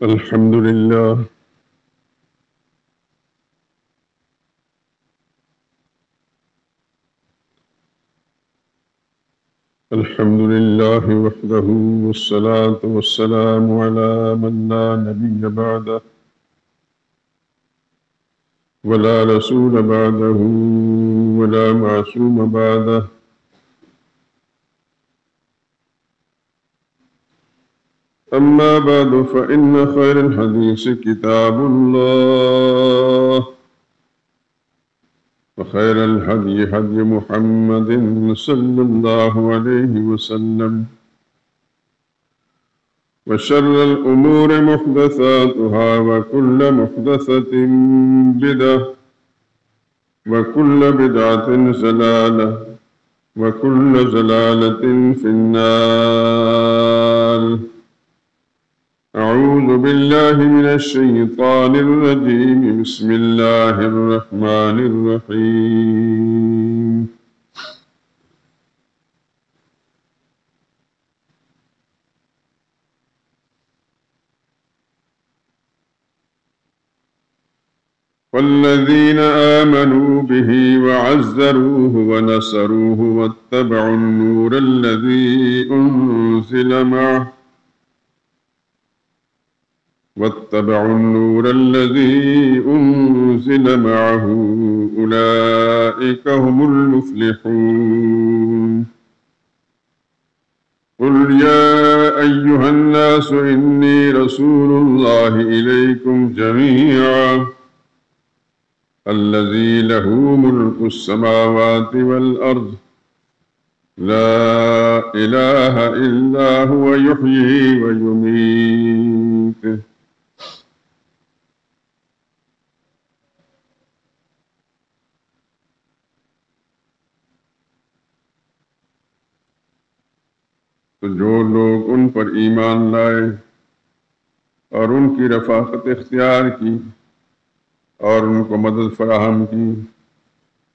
الحمد لله الحمد لله وحده والصلاة والسلام على من لا نبي بعده ولا رسول بعده ولا معصوم بعده. أما بعد فإن خير الحديث كتاب الله وخير الهدي هدي محمد صلى الله عليه وسلم وشر الأمور محدثاتها وكل محدثة بدعة وكل بدعة ضلالة وكل ضلالة في النار. أعوذ بالله من الشيطان الرجيم. بسم الله الرحمن الرحيم. والذين آمنوا به وعزروه ونصروه واتبعوا النور الذي أنزل معه أولئك هم المفلحون. قل يا أيها الناس إني رسول الله إليكم جميعا الذي له ملك السماوات والأرض لا إله إلا هو يحيي ويميت. تو جو لوگ ان پر ایمان لائے اور ان کی رفاقت اختیار کی اور ان کو مدد فراہم کی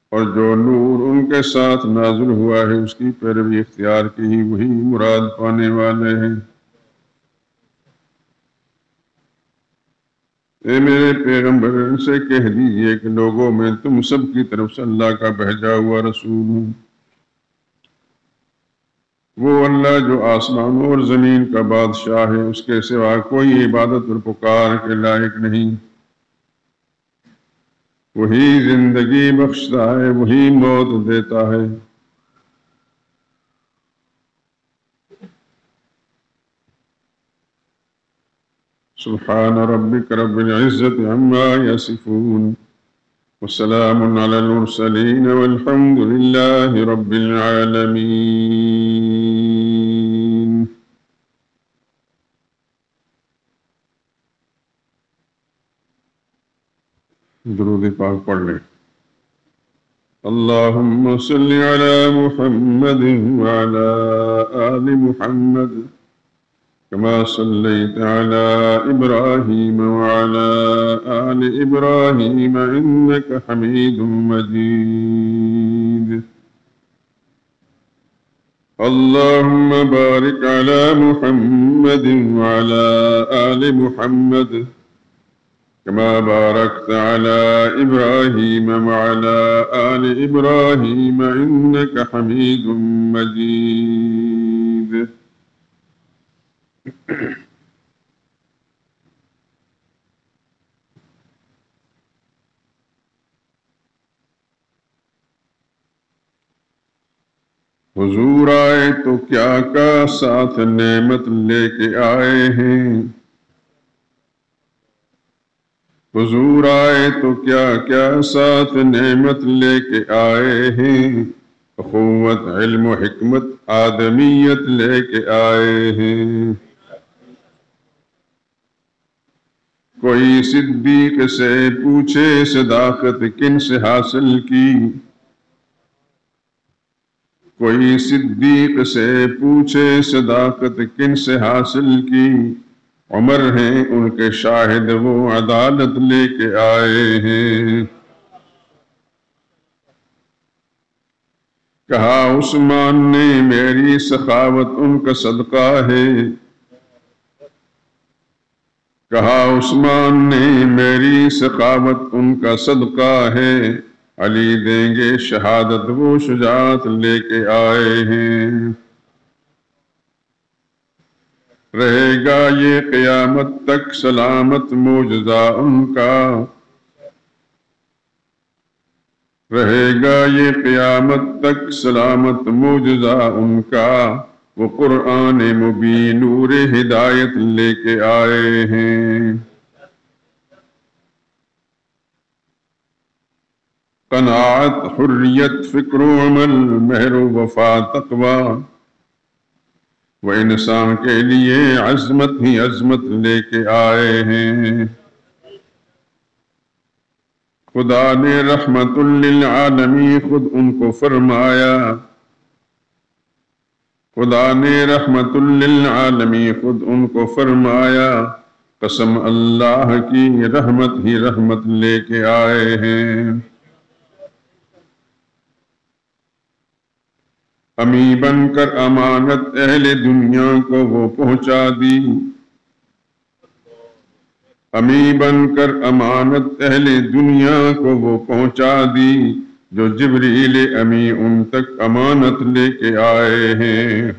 اور جو نور ان کے ساتھ نازل ہوا ہے اس کی پیروی اختیار کی، وہی مراد پانے والے ہیں۔ اے میرے پیغمبر ان سے کہہ دیجئے کہ لوگوں میں تم سب کی طرف سے اللہ کا بھیجا ہوا رسول ہوں۔ وہ اللہ جو آسمانوں اور زمین کا بادشاہ ہے، اس کے سوا کوئی عبادت اور پکار کے لائق نہیں۔ وہی زندگی بخشتا ہے، وہی موت دیتا ہے۔ سبحان ربک رب العزت عما یصفون وسلام علی المرسلین والحمد للہ رب العالمین۔ درود پاک پڑھ لیں۔ اللہم صل علی محمد وعلی آل محمد كما صليت على إبراهيم وعلى آل إبراهيم إنك حميد مجيد۔ اللهم بارك على محمد وعلى آل محمد كما باركت على إبراهيم وعلى آل إبراهيم إنك حميد مجيد۔ حضور آئے تو کیا کا ساتھ نعمت لے کے آئے ہیں۔ حضور آئے تو کیا کیا ساتھ نعمت لے کے آئے ہیں۔ اخوت علم و حکمت آدمیت لے کے آئے ہیں۔ کوئی صدیق سے پوچھے صداقت کن سے حاصل کی۔ کوئی صدیق سے پوچھے صداقت کن سے حاصل کی۔ عمر ہیں ان کے شاہد وہ عدالت لے کے آئے ہیں۔ کہا عثمان نے میری سخاوت ان کا صدقہ ہے۔ کہا عثمان نے میری سخاوت ان کا صدقہ ہے، علی دیں گے شہادت وہ شجاعت لے کے آئے ہیں، رہے گا یہ قیامت تک سلامت معجزہ ان کا، رہے گا یہ قیامت تک سلامت معجزہ ان کا، وہ قرآن مبین نور ہدایت لے کے آئے ہیں، قناعت حریت فکر و عمل مہر و وفا تقوی، وہ انسان کے لیے عظمت ہی عظمت لے کے آئے ہیں، خدا نے رحمت للعالمین خود ان کو فرمایا، خدا نے رحمت للعالمین خود ان کو فرمایا، قسم اللہ کی رحمت ہی رحمت لے کے آئے ہیں، امی بن کر امانت اہل دنیا کو وہ پہنچا دی، امی بن کر امانت اہل دنیا کو وہ پہنچا دی، جو جبریل امی ان تک امانت لے کے آئے ہیں،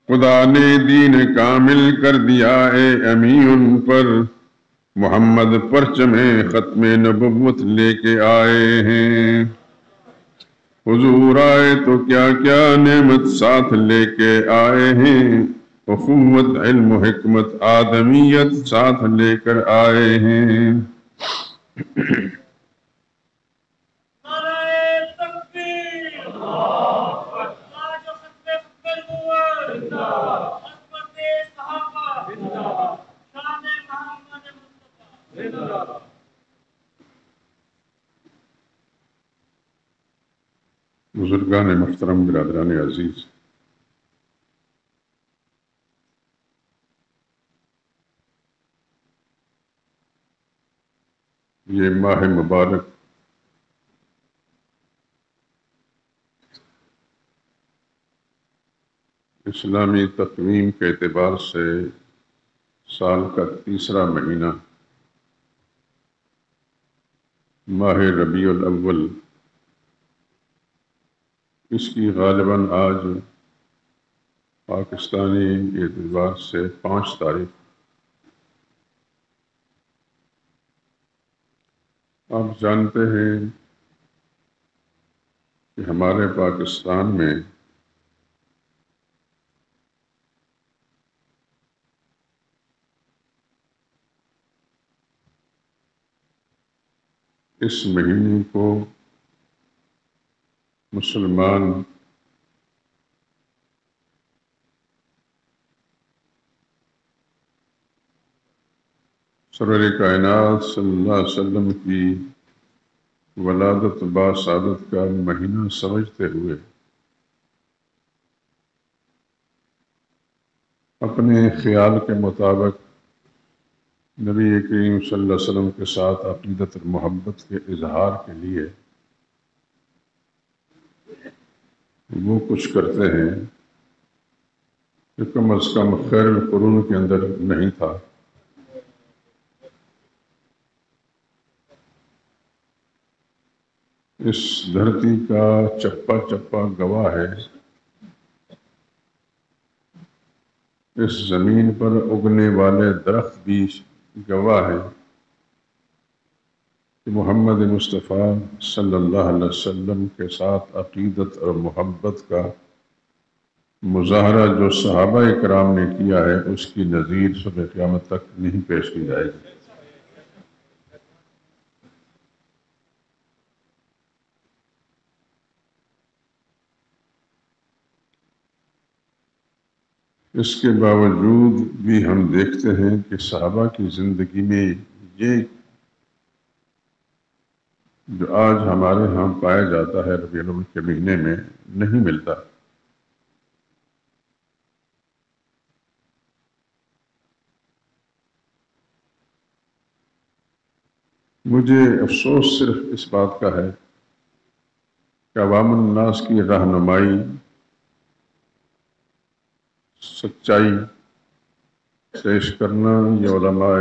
خدا نے دین کامل کر دیا اے امی ان پر، محمد پرچم ختم نبوت لے کے آئے ہیں، حضور آئے تو کیا کیا نعمت ساتھ لے کے آئے ہیں، اخوت علم و حکمت آدمیت ساتھ لے کر آئے ہیں، بزرگان محترم، برادران عزیز، یہ ماہ مبارک اسلامی تقویم کے اعتبار سے سال کا تیسرا مہینہ ماہ ربیع الاول، اس کی غالباً آج پاکستانی اعتبار سے 5 تاریخ۔ آپ جانتے ہیں کہ ہمارے پاکستان میں اس مہینے کو مسلمان سرور کائنات صلی اللہ علیہ وسلم کی ولادت باسعادت کا مہینہ سمجھتے ہوئے اپنے خیال کے مطابق نبی کریم صلی اللہ علیہ وسلم کے ساتھ عقیدت اور محبت کے اظہار کے لیے وہ کچھ کرتے ہیں کہ کم از کم خیر القرون کے اندر نہیں تھا۔ اس دھرتی کا چپا چپا گواہ ہے، اس زمین پر اگنے والے درخت بھی گواہ ہے کہ محمد مصطفیٰ صلی اللہ علیہ وسلم کے ساتھ عقیدت اور محبت کا مظاہرہ جو صحابہ کرام نے کیا ہے، اس کی نظیر صبح قیامت تک نہیں پیش کی جائے گی۔ اس کے باوجود بھی ہم دیکھتے ہیں کہ صحابہ کی زندگی میں یہ جو آج ہمارے ہاں پایا جاتا ہے ربیع الاول کے مہینے میں نہیں ملتا۔ مجھے افسوس صرف اس بات کا ہے کہ عوام الناس کی رہنمائی سچائی پیش کرنا یہ علماء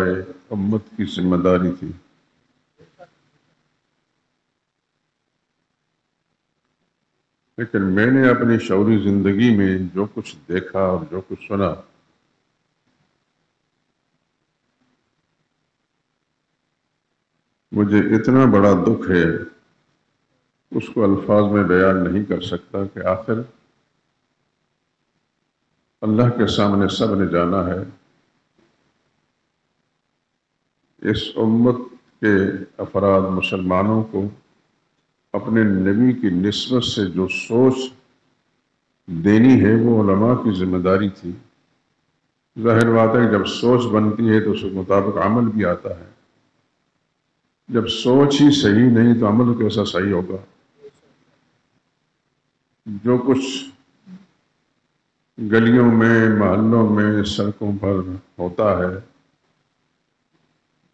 امت کی ذمہ داری تھی۔ لیکن میں نے اپنی شعوری زندگی میں جو کچھ دیکھا اور جو کچھ سنا، مجھے اتنا بڑا دکھ ہے اس کو الفاظ میں بیان نہیں کر سکتا کہ آخر اللہ کے سامنے سب نے جانا ہے، اس امت کے افراد مسلمانوں کو اپنے نبی کی نسبت سے جو سوچ دینی ہے وہ علماء کی ذمہ داری تھی۔ ظاہر بات ہے کہ جب سوچ بنتی ہے تو اس کے مطابق عمل بھی آتا ہے، جب سوچ ہی صحیح نہیں تو عمل کیسا صحیح ہوگا؟ جو کچھ گلیوں میں، محلوں میں، سڑکوں پر ہوتا ہے،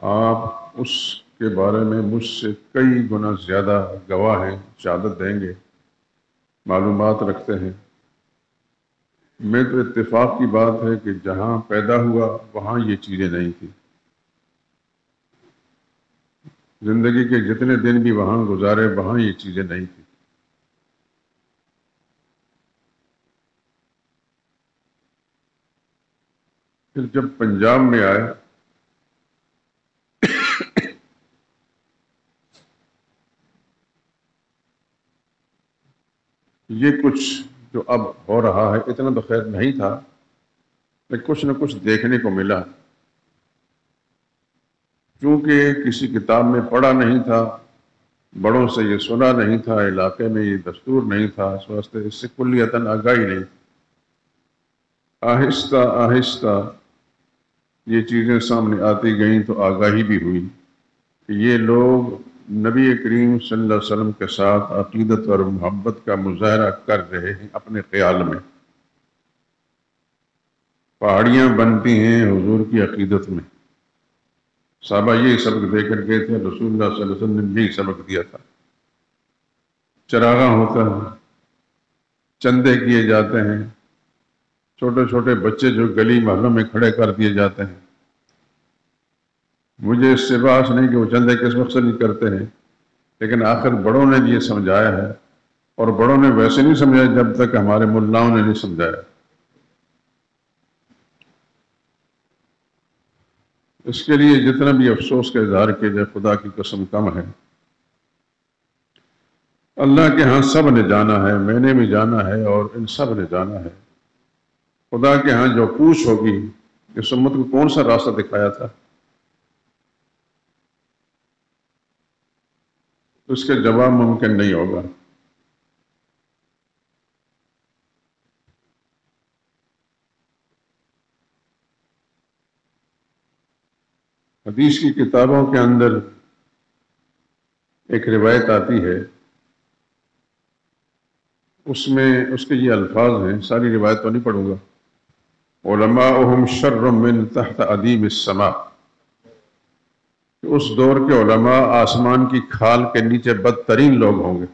آپ اس کے بارے میں مجھ سے کئی گنا زیادہ گواہ ہیں، شہادت دیں گے، معلومات رکھتے ہیں۔ میں تو اتفاق کی بات ہے کہ جہاں پیدا ہوا وہاں یہ چیزیں نہیں تھیں، زندگی کے جتنے دن بھی وہاں گزارے وہاں یہ چیزیں نہیں تھیں۔ پھر جب پنجاب میں آئے یہ کچھ جو اب ہو رہا ہے، اتنا تو خیر نہیں تھا، لیکن کچھ نہ کچھ دیکھنے کو ملا۔ چونکہ کسی کتاب میں پڑھا نہیں تھا، بڑوں سے یہ سنا نہیں تھا، علاقے میں یہ دستور نہیں تھا، اس واسطے اس سے کلیتاً آگاہی نہیں تھی۔ آہستہ آہستہ یہ چیزیں سامنے آتی گئیں تو آگاہی بھی ہوئی کہ یہ لوگ نبی کریم صلی اللہ علیہ وسلم کے ساتھ عقیدت اور محبت کا مظاہرہ کر رہے ہیں اپنے خیال میں۔ پہاڑیاں بنتی ہیں حضور کی عقیدت میں۔ صحابہ یہی سبق دے کر گئے تھے، رسول اللہ صلی اللہ علیہ وسلم نے یہی سبق دیا تھا۔ چراغاں ہوتا ہے، چندے کیے جاتے ہیں، چھوٹے چھوٹے بچے جو گلی محلوں میں کھڑے کر دیے جاتے ہیں۔ مجھے اس سے باس نہیں کہ وہ چندے کس مقصد نہیں کرتے ہیں، لیکن آخر بڑوں نے یہ سمجھایا ہے، اور بڑوں نے ویسے نہیں سمجھایا جب تک ہمارے ملاؤں نے نہیں سمجھایا۔ اس کے لیے جتنا بھی افسوس کا اظہار کیا جائے خدا کی قسم کم ہے۔ اللہ کے ہاں سب نے جانا ہے، میں نے بھی جانا ہے، اور ان سب نے جانا ہے۔ خدا کے ہاں جو پوچھ ہوگی، اس امت کو کون سا راستہ دکھایا تھا، اس کے جواب ممکن نہیں ہوگا۔ حدیث کی کتابوں کے اندر ایک روایت آتی ہے، اس میں اس کے یہ الفاظ ہیں، ساری روایت تو نہیں پڑھوں گا۔ علماؤہم شر من تحت ادیم السماء، اس دور کے علماء آسمان کی کھال کے نیچے بدترین لوگ ہوں گے۔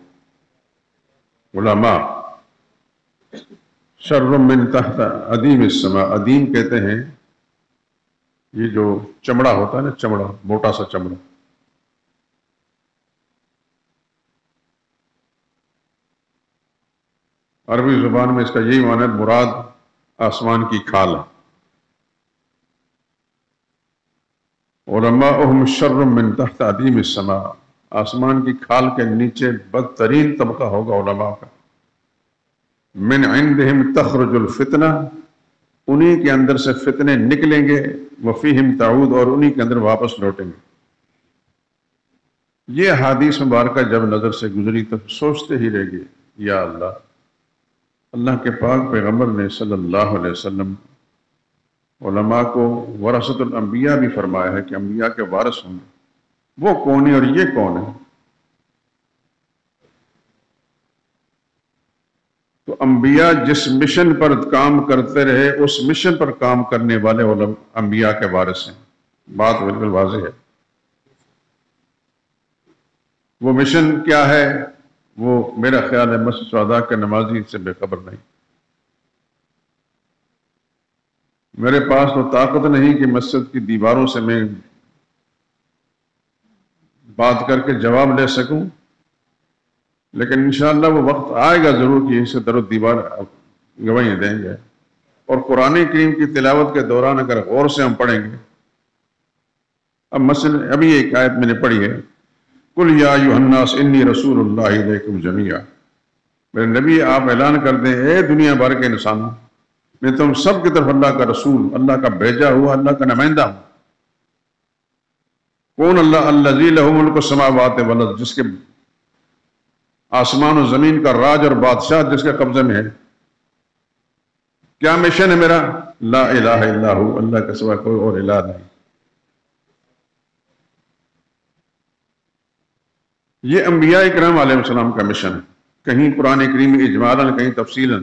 علماء شر من تحت ادیم السماء، ادیم کہتے ہیں یہ جو چمڑا ہوتا ہے نا، چمڑا، موٹا سا چمڑا، عربی زبان میں اس کا یہی معنی ہے، مراد آسمان کی کھال ہے۔ علماؤہم شر من تحت ادیم السماء، آسمان کی کھال کے نیچے بدترین طبقہ ہوگا علماء کا۔ من عندہم تخرج الفتنہ، انہی کے اندر سے فتنے نکلیں گے، وفیہم تعود، اور انہی کے اندر واپس لوٹیں گے۔ یہ حدیث مبارکہ جب نظر سے گزری تو سوچتے ہی رہ گئے، یا اللہ، اللہ کے پاک پیغمبر نے صلی اللہ علیہ وسلم علماء کو ورثۃ الانبیاء بھی فرمایا ہے کہ انبیاء کے وارث ہوں گے، وہ کون ہے اور یہ کون ہے؟ تو انبیاء جس مشن پر کام کرتے رہے اس مشن پر کام کرنے والے انبیاء کے وارث ہیں۔ بات بالکل واضح ہے۔ وہ مشن کیا ہے؟ وہ میرا خیال ہے مسجد شہداء کے نمازی سے بے خبر نہیں۔ میرے پاس تو طاقت نہیں کہ مسجد کی دیواروں سے میں بات کر کے جواب لے سکوں، لیکن انشاءاللہ وہ وقت آئے گا ضرور کہ اسے در و دیوار گواہیاں دیں گے۔ اور قرآن کریم کی تلاوت کے دوران اگر غور سے ہم پڑھیں گے، اب مثلا ابھی ایک آیت میں نے پڑھی ہے، قُلْ يَا أَيُّهَا النَّاسُ إِنِّي رَسُولُ اللَّهِ إِلَيْكُمْ جَمِيعًا، میرے نبی آپ اعلان کر دیں، اے دنیا بھر کے انسانوں، میں تم سب کی طرف اللہ کا رسول، اللہ کا بھیجا ہوا، اللہ کا نمائندہ ہوں۔ کون اللہ؟ الذی لہ ملک السماوات والارض، جس کے آسمان و زمین کا راج اور بادشاہ جس کے قبضے میں ہے۔ کیا مشن ہے میرا؟ لا الہ الا ہو، اللہ کے سوا کوئی اور الہ نہیں۔ یہ انبیاء کرام علیہ السلام کا مشن ہے، کہیں قرآن کریم میں اجمالاً، کہیں تفصیلاً۔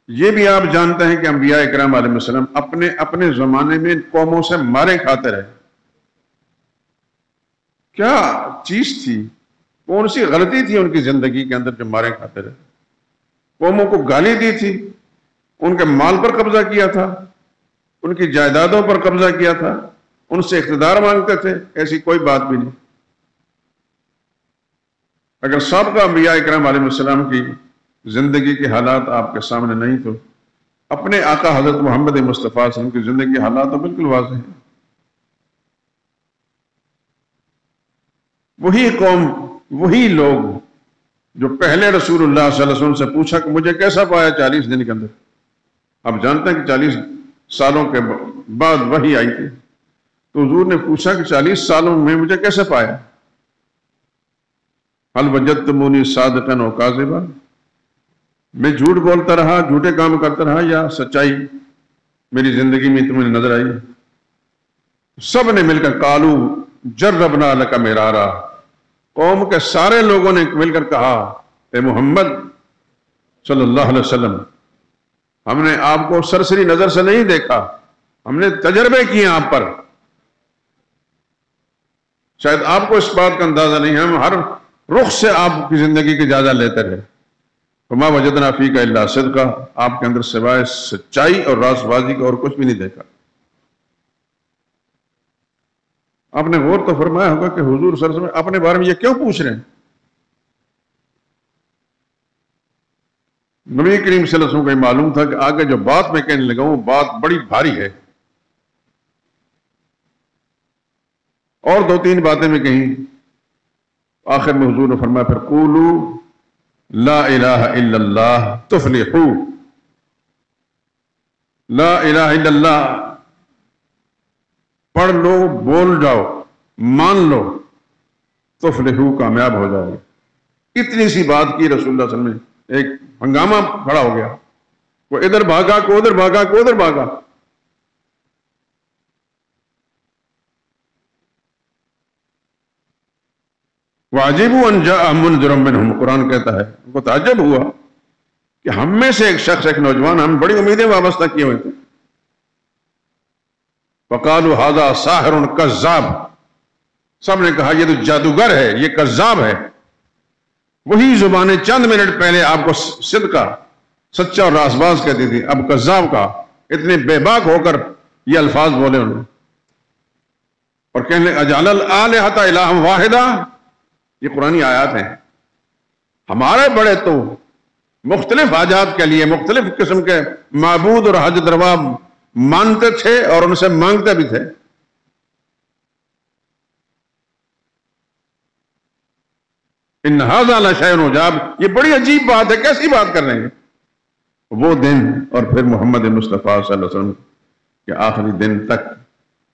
یہ بھی آپ جانتے ہیں کہ انبیاء کرام علیہ السلام اپنے زمانے میں قوموں سے مارے کھاتے رہے۔ کیا چیز تھی، کون سی غلطی تھی ان کی زندگی کے اندر جو مارے کھاتے رہے؟ قوموں کو گالی دی تھی، ان کے مال پر قبضہ کیا تھا، ان کی جائیدادوں پر قبضہ کیا تھا، ان سے اقتدار مانگتے تھے؟ ایسی کوئی بات بھی نہیں۔ اگر سابقہ انبیاء کرام علیہ السلام کی زندگی کے حالات آپ کے سامنے نہیں تو اپنے آقا حضرت محمد مصطفیٰ صلی اللہ علیہ وسلم کی زندگی کے حالات تو بالکل واضح ہیں۔ وہی قوم، وہی لوگ جو پہلے رسول اللہ صلی اللہ علیہ وسلم سے پوچھا کہ مجھے کیسا پایا 40 دن کے اندر۔ آپ جانتے ہیں کہ 40 سالوں کے بعد وحی آئی تھی، تو حضور نے پوچھا کہ 40 سالوں میں مجھے کیسے پایا؟ حل وجدتمونی صادقا و کاذبا، میں جھوٹ بولتا رہا، جھوٹے کام کرتا رہا، یا سچائی میری زندگی میں تمہیں نظر آئی؟ سب نے مل کر قالو جربنا لک مرارا، قوم کے سارے لوگوں نے مل کر کہا اے محمد صلی اللہ علیہ وسلم، ہم نے آپ کو سرسری نظر سے نہیں دیکھا، ہم نے تجربے کیے آپ پر، شاید آپ کو اس بات کا اندازہ نہیں ہے، ہم ہر رخ سے آپ کی زندگی کی جائزہ لیتے رہے، فما وجدنا فیک الا صدقا، آپ کے اندر سوائے سچائی اور راست بازی کا اور کچھ بھی نہیں دیکھا۔ آپ نے غور تو فرمایا ہوگا کہ حضور صلی اللہ علیہ وسلم اپنے بارے میں یہ کیوں پوچھ رہے ہیں؟ نبی کریم صلی اللہ علیہ وسلم کو یہ معلوم تھا کہ آگے جو بات میں کہنے لگا وہ بات بڑی بھاری ہے، اور 2-3 باتیں میں کہیں، آخر میں حضور نے فرمایا پھر قولو لا الہ الا اللہ تفلحو، لا الہ الا اللہ پڑھ لو، بول جاؤ، مان لو، تفلحو کامیاب ہو جاؤ۔ اتنی سی بات کی رسول اللہ صلی اللہ علیہ وسلم نے، ایک ہنگامہ کھڑا ہو گیا، وہ ادھر بھاگا، کو ادھر بھاگا، کو ادھر بھاگا۔ وَعَجِبُوا أَنْ جَاءَهُم مُنذِرٌ مِّنْهُمْ، قرآن کہتا ہے ان کو تعجب ہوا کہ ہم میں سے ایک شخص، ایک نوجوان، ہم بڑی امیدیں وابستہ کیے ہوئے تھے، وَقَالُوا هَذَا سَاحِرٌ كَذَّابٌ، سب نے کہا یہ تو جادوگر ہے، یہ کذاب ہے۔ وہی زبانیں چند منٹ پہلے آپ کو صدقہ، سچا اور راست باز کہتی تھی، اب کذاب کا، اتنے بے باک ہو کر یہ الفاظ بولے انہوں نے، اور کہنے لگے اجعل الآلہۃ الہا واحدا، یہ قرآنی آیات ہیں۔ ہمارے بڑے تو مختلف حاجات کے لیے مختلف قسم کے معبود اور حاجت روا مانتے تھے اور ان سے مانگتے بھی تھے۔ ان ھذا لشیء عجاب، یہ بڑی عجیب بات ہے، کیسی بات کر رہے ہیں؟ وہ دن اور پھر محمد مصطفیٰ صلی اللہ علیہ وسلم کے آخری دن تک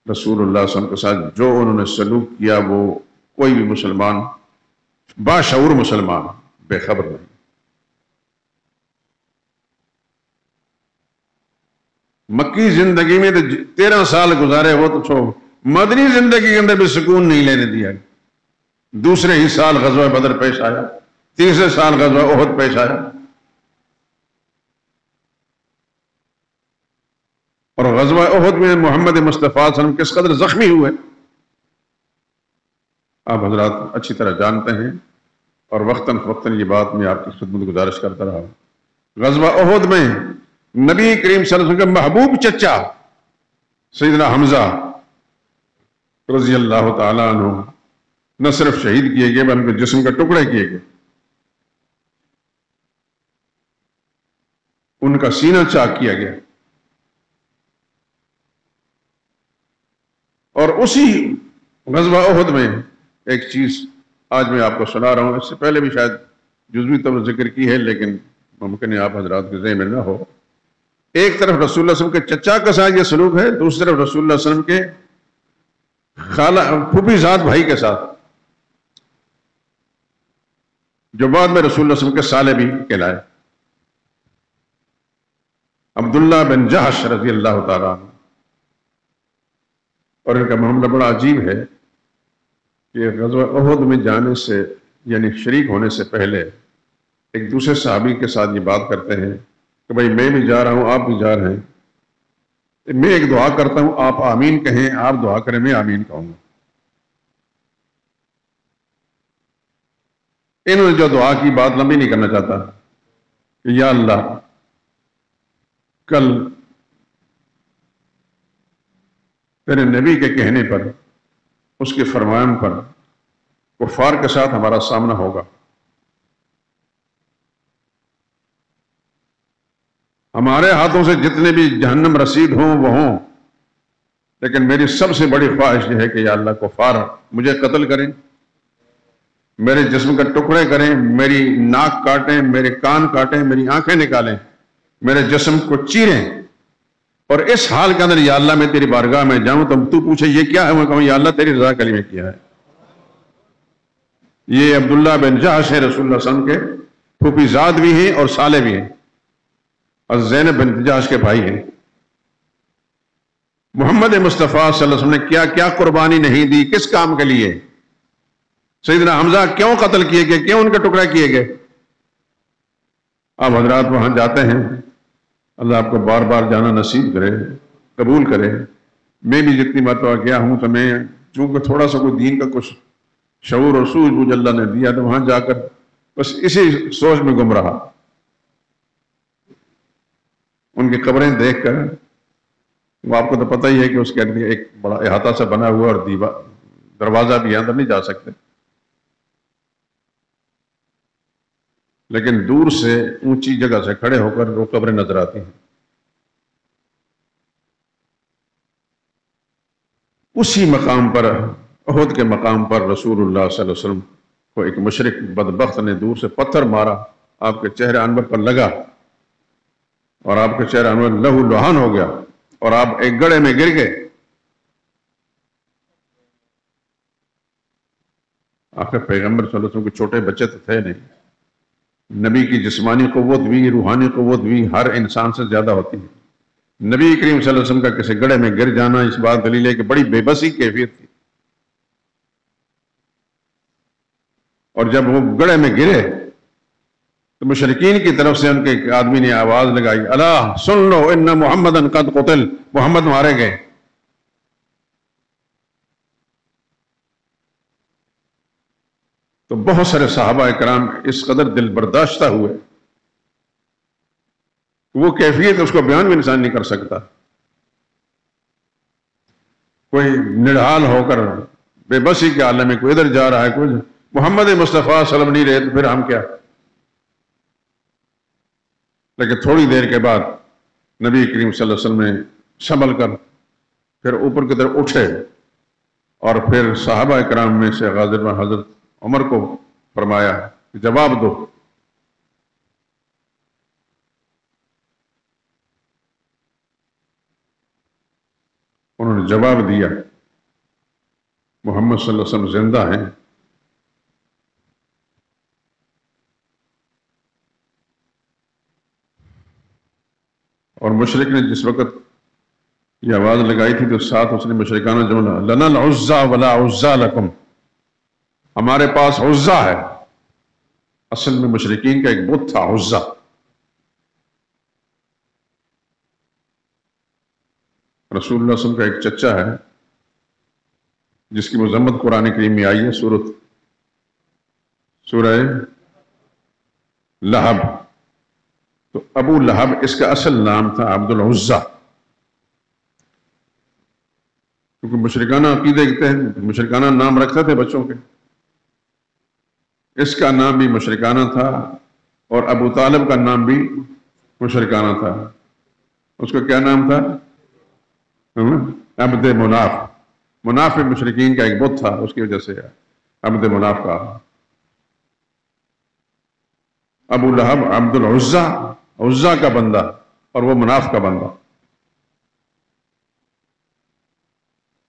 رسول اللہ صلی اللہ علیہ وسلم کے ساتھ جو انہوں نے سلوک کیا، وہ کوئی بھی مسلمان، باشعور مسلمان بے خبر نہیں۔ مکی زندگی میں تو 13 سال گزارے، وہ تو چھوڑ، مدنی زندگی کے اندر بھی سکون نہیں لینے دیا۔ دوسرے ہی سال غزوہ بدر پیش آیا، تیسرے سال غزوہ احد پیش آیا، اور غزوہ احد میں محمد مصطفیٰ صلی اللہ علیہ وسلم کس قدر زخمی ہوئے آپ حضرات اچھی طرح جانتے ہیں، اور وقتاً فوقتاً یہ بات میں آپ کی خدمت گزارش کرتا رہا۔ غزوہ احد میں نبی کریم صلی اللہ علیہ وسلم کا محبوب چچا سیدنا حمزہ رضی اللہ تعالیٰ عنہ نہ صرف شہید کیے گئے بلکہ جسم کا ٹکڑے کیے گئے، ان کا سینہ چاک کیا گیا۔ اور اسی غزوہ احد میں ایک چیز آج میں آپ کو سنا رہا ہوں، اس سے پہلے بھی شاید جزوی طور پر ذکر کی ہے لیکن ممکن ہے آپ حضرات کے ذہن میں نہ ہو۔ ایک طرف رسول اللہ صلی اللہ علیہ وسلم کے چچا کا ساتھ یہ سلوک ہے، دوسری طرف رسول اللہ صلی اللہ علیہ وسلم کے خالہ پھوپھی ذات بھائی کے ساتھ، جو بعد میں رسول اللہ صلی اللہ علیہ وسلم کے سالے بھی کہلائے، عبداللہ بن جحش رضی اللہ تعالیٰ عنہ۔ اور ان کا معاملہ بڑا عجیب ہے کہ غزوہ احد میں جانے سے یعنی شریک ہونے سے پہلے ایک دوسرے صحابی کے ساتھ یہ بات کرتے ہیں کہ بھائی میں بھی جا رہا ہوں، آپ بھی جا رہے ہیں، میں ایک دعا کرتا ہوں، آپ آمین کہیں، آپ دعا کریں، میں آمین کہوں گا۔ انہوں نے جو دعا کی بات لمبی نہیں کرنا چاہتا کہ یا اللہ کل تیرے نبی کے کہنے پر، اس کے فرمان پر کفار کے ساتھ ہمارا سامنا ہوگا، ہمارے ہاتھوں سے جتنے بھی جہنم رسید ہوں وہ ہوں، لیکن میری سب سے بڑی خواہش یہ ہے کہ یا اللہ کفار مجھے قتل کریں، میرے جسم کا ٹکڑے کریں، میری ناک کاٹیں، میرے کان کاٹیں، میری آنکھیں نکالیں، میرے جسم کو چیریں، اور اس حال کے اندر یا اللہ میں تیری بارگاہ میں جاؤں تو تو پوچھے یہ کیا ہے، میں کہوں یا اللہ تیری رضا کے لیے میں کیا ہے۔ یہ عبداللہ بن جحش ہے، رسول اللہ صلی اللہ علیہ وسلم کے پھوپھی زاد بھی ہیں اور سالے بھی ہیں، اور زینب بن جحش کے بھائی ہیں۔ محمد مصطفیٰ صلی اللہ علیہ وسلم نے کیا کیا قربانی نہیں دی، کس کام کے لیے؟ سیدنا حمزہ کیوں قتل کیے گئے، کیوں ان کے ٹکڑے کیے گئے؟ آپ حضرات وہاں جاتے ہیں، اللہ آپ کو بار بار جانا نصیب کرے، قبول کرے۔ میں بھی جتنی مرتبہ گیا ہوں تو میں چونکہ تھوڑا سا کوئی دین کا کچھ شعور اور سوجھ بوجھ اللہ نے دیا تو وہاں جا کر بس اسی سوچ میں گم رہا۔ ان کی قبریں دیکھ کر، وہ آپ کو تو پتہ ہی ہے کہ اس کے اندر ایک بڑا احاطہ سے بنا ہوا اور دروازہ بھی اندر نہیں جا سکتے، لیکن دور سے اونچی جگہ سے کھڑے ہو کر وہ قبریں نظر آتی ہیں۔ اسی مقام پر، احد کے مقام پر، رسول اللہ صلی اللہ علیہ وسلم کو ایک مشرک بدبخت نے دور سے پتھر مارا، آپ کے چہرے انور پر لگا اور آپ کے چہرے انور لہو لہان ہو گیا اور آپ ایک گڑھے میں گر گئے۔ آخر پیغمبر صلی اللہ علیہ وسلم کے چھوٹے بچے تو تھے نہیں، نبی کی جسمانی قوت بھی، روحانی قوت بھی ہر انسان سے زیادہ ہوتی ہے۔ نبی کریم صلی اللہ علیہ وسلم کا کسی گڑھے میں گر جانا اس بات دلیل ہے کہ بڑی بے بسی کیفیت تھی، اور جب وہ گڑھے میں گرے تو مشرکین کی طرف سے ان کے ایک آدمی نے آواز لگائی، الا سن لو ان محمدًا قد قتل، محمد مارے گئے۔ تو بہت سارے صحابہ اکرام اس قدر دل برداشتہ ہوئے، وہ کیفیت اس کو بیان بھی انسان نہیں کر سکتا۔ کوئی نڈھال ہو کر بے بسی کے عالم میں کوئی ادھر جا رہا ہے، کوئی محمد مصطفیٰ صلی اللہ علیہ وسلم نہیں رہے تو پھر ہم کیا؟ لیکن تھوڑی دیر کے بعد نبی کریم صلی اللہ علیہ وسلم نے سنبھل کر پھر اوپر کی طرف اٹھے اور پھر صحابہ اکرام میں سے غازر میں حضرت عمر کو فرمایا کہ جواب دو۔ انہوں نے جواب دیا، محمد صلی اللہ علیہ وسلم زندہ ہیں، اور مشرک نے جس وقت یہ آواز لگائی تھی تو ساتھ اس نے مشرکانہ جملہ لنا العزا ولا عزا لکم، ہمارے پاس عزا ہے۔ اصل میں مشرکین کا ایک بت تھا عزا۔ رسول اللہ صلی اللہ علیہ وسلم کا ایک چچا ہے جس کی مذمت قرآن کریم میں آئی ہے، سورہ لہب، تو ابو لہب اس کا اصل نام تھا عبد العزیٰ، کیونکہ مشرکانہ عقیدے کے مشرکانہ نام رکھتے تھے بچوں کے، اس کا نام بھی مشرکانہ تھا، اور ابو طالب کا نام بھی مشرکانہ تھا۔ اس کا کیا نام تھا؟ عبد مناف۔ مناف مشرکین کا ایک بت تھا، اس کی وجہ سے عبد مناف کا۔ ابو لہب عبد العزیٰ، عزیٰ کا بندہ، اور وہ مناف کا بندہ۔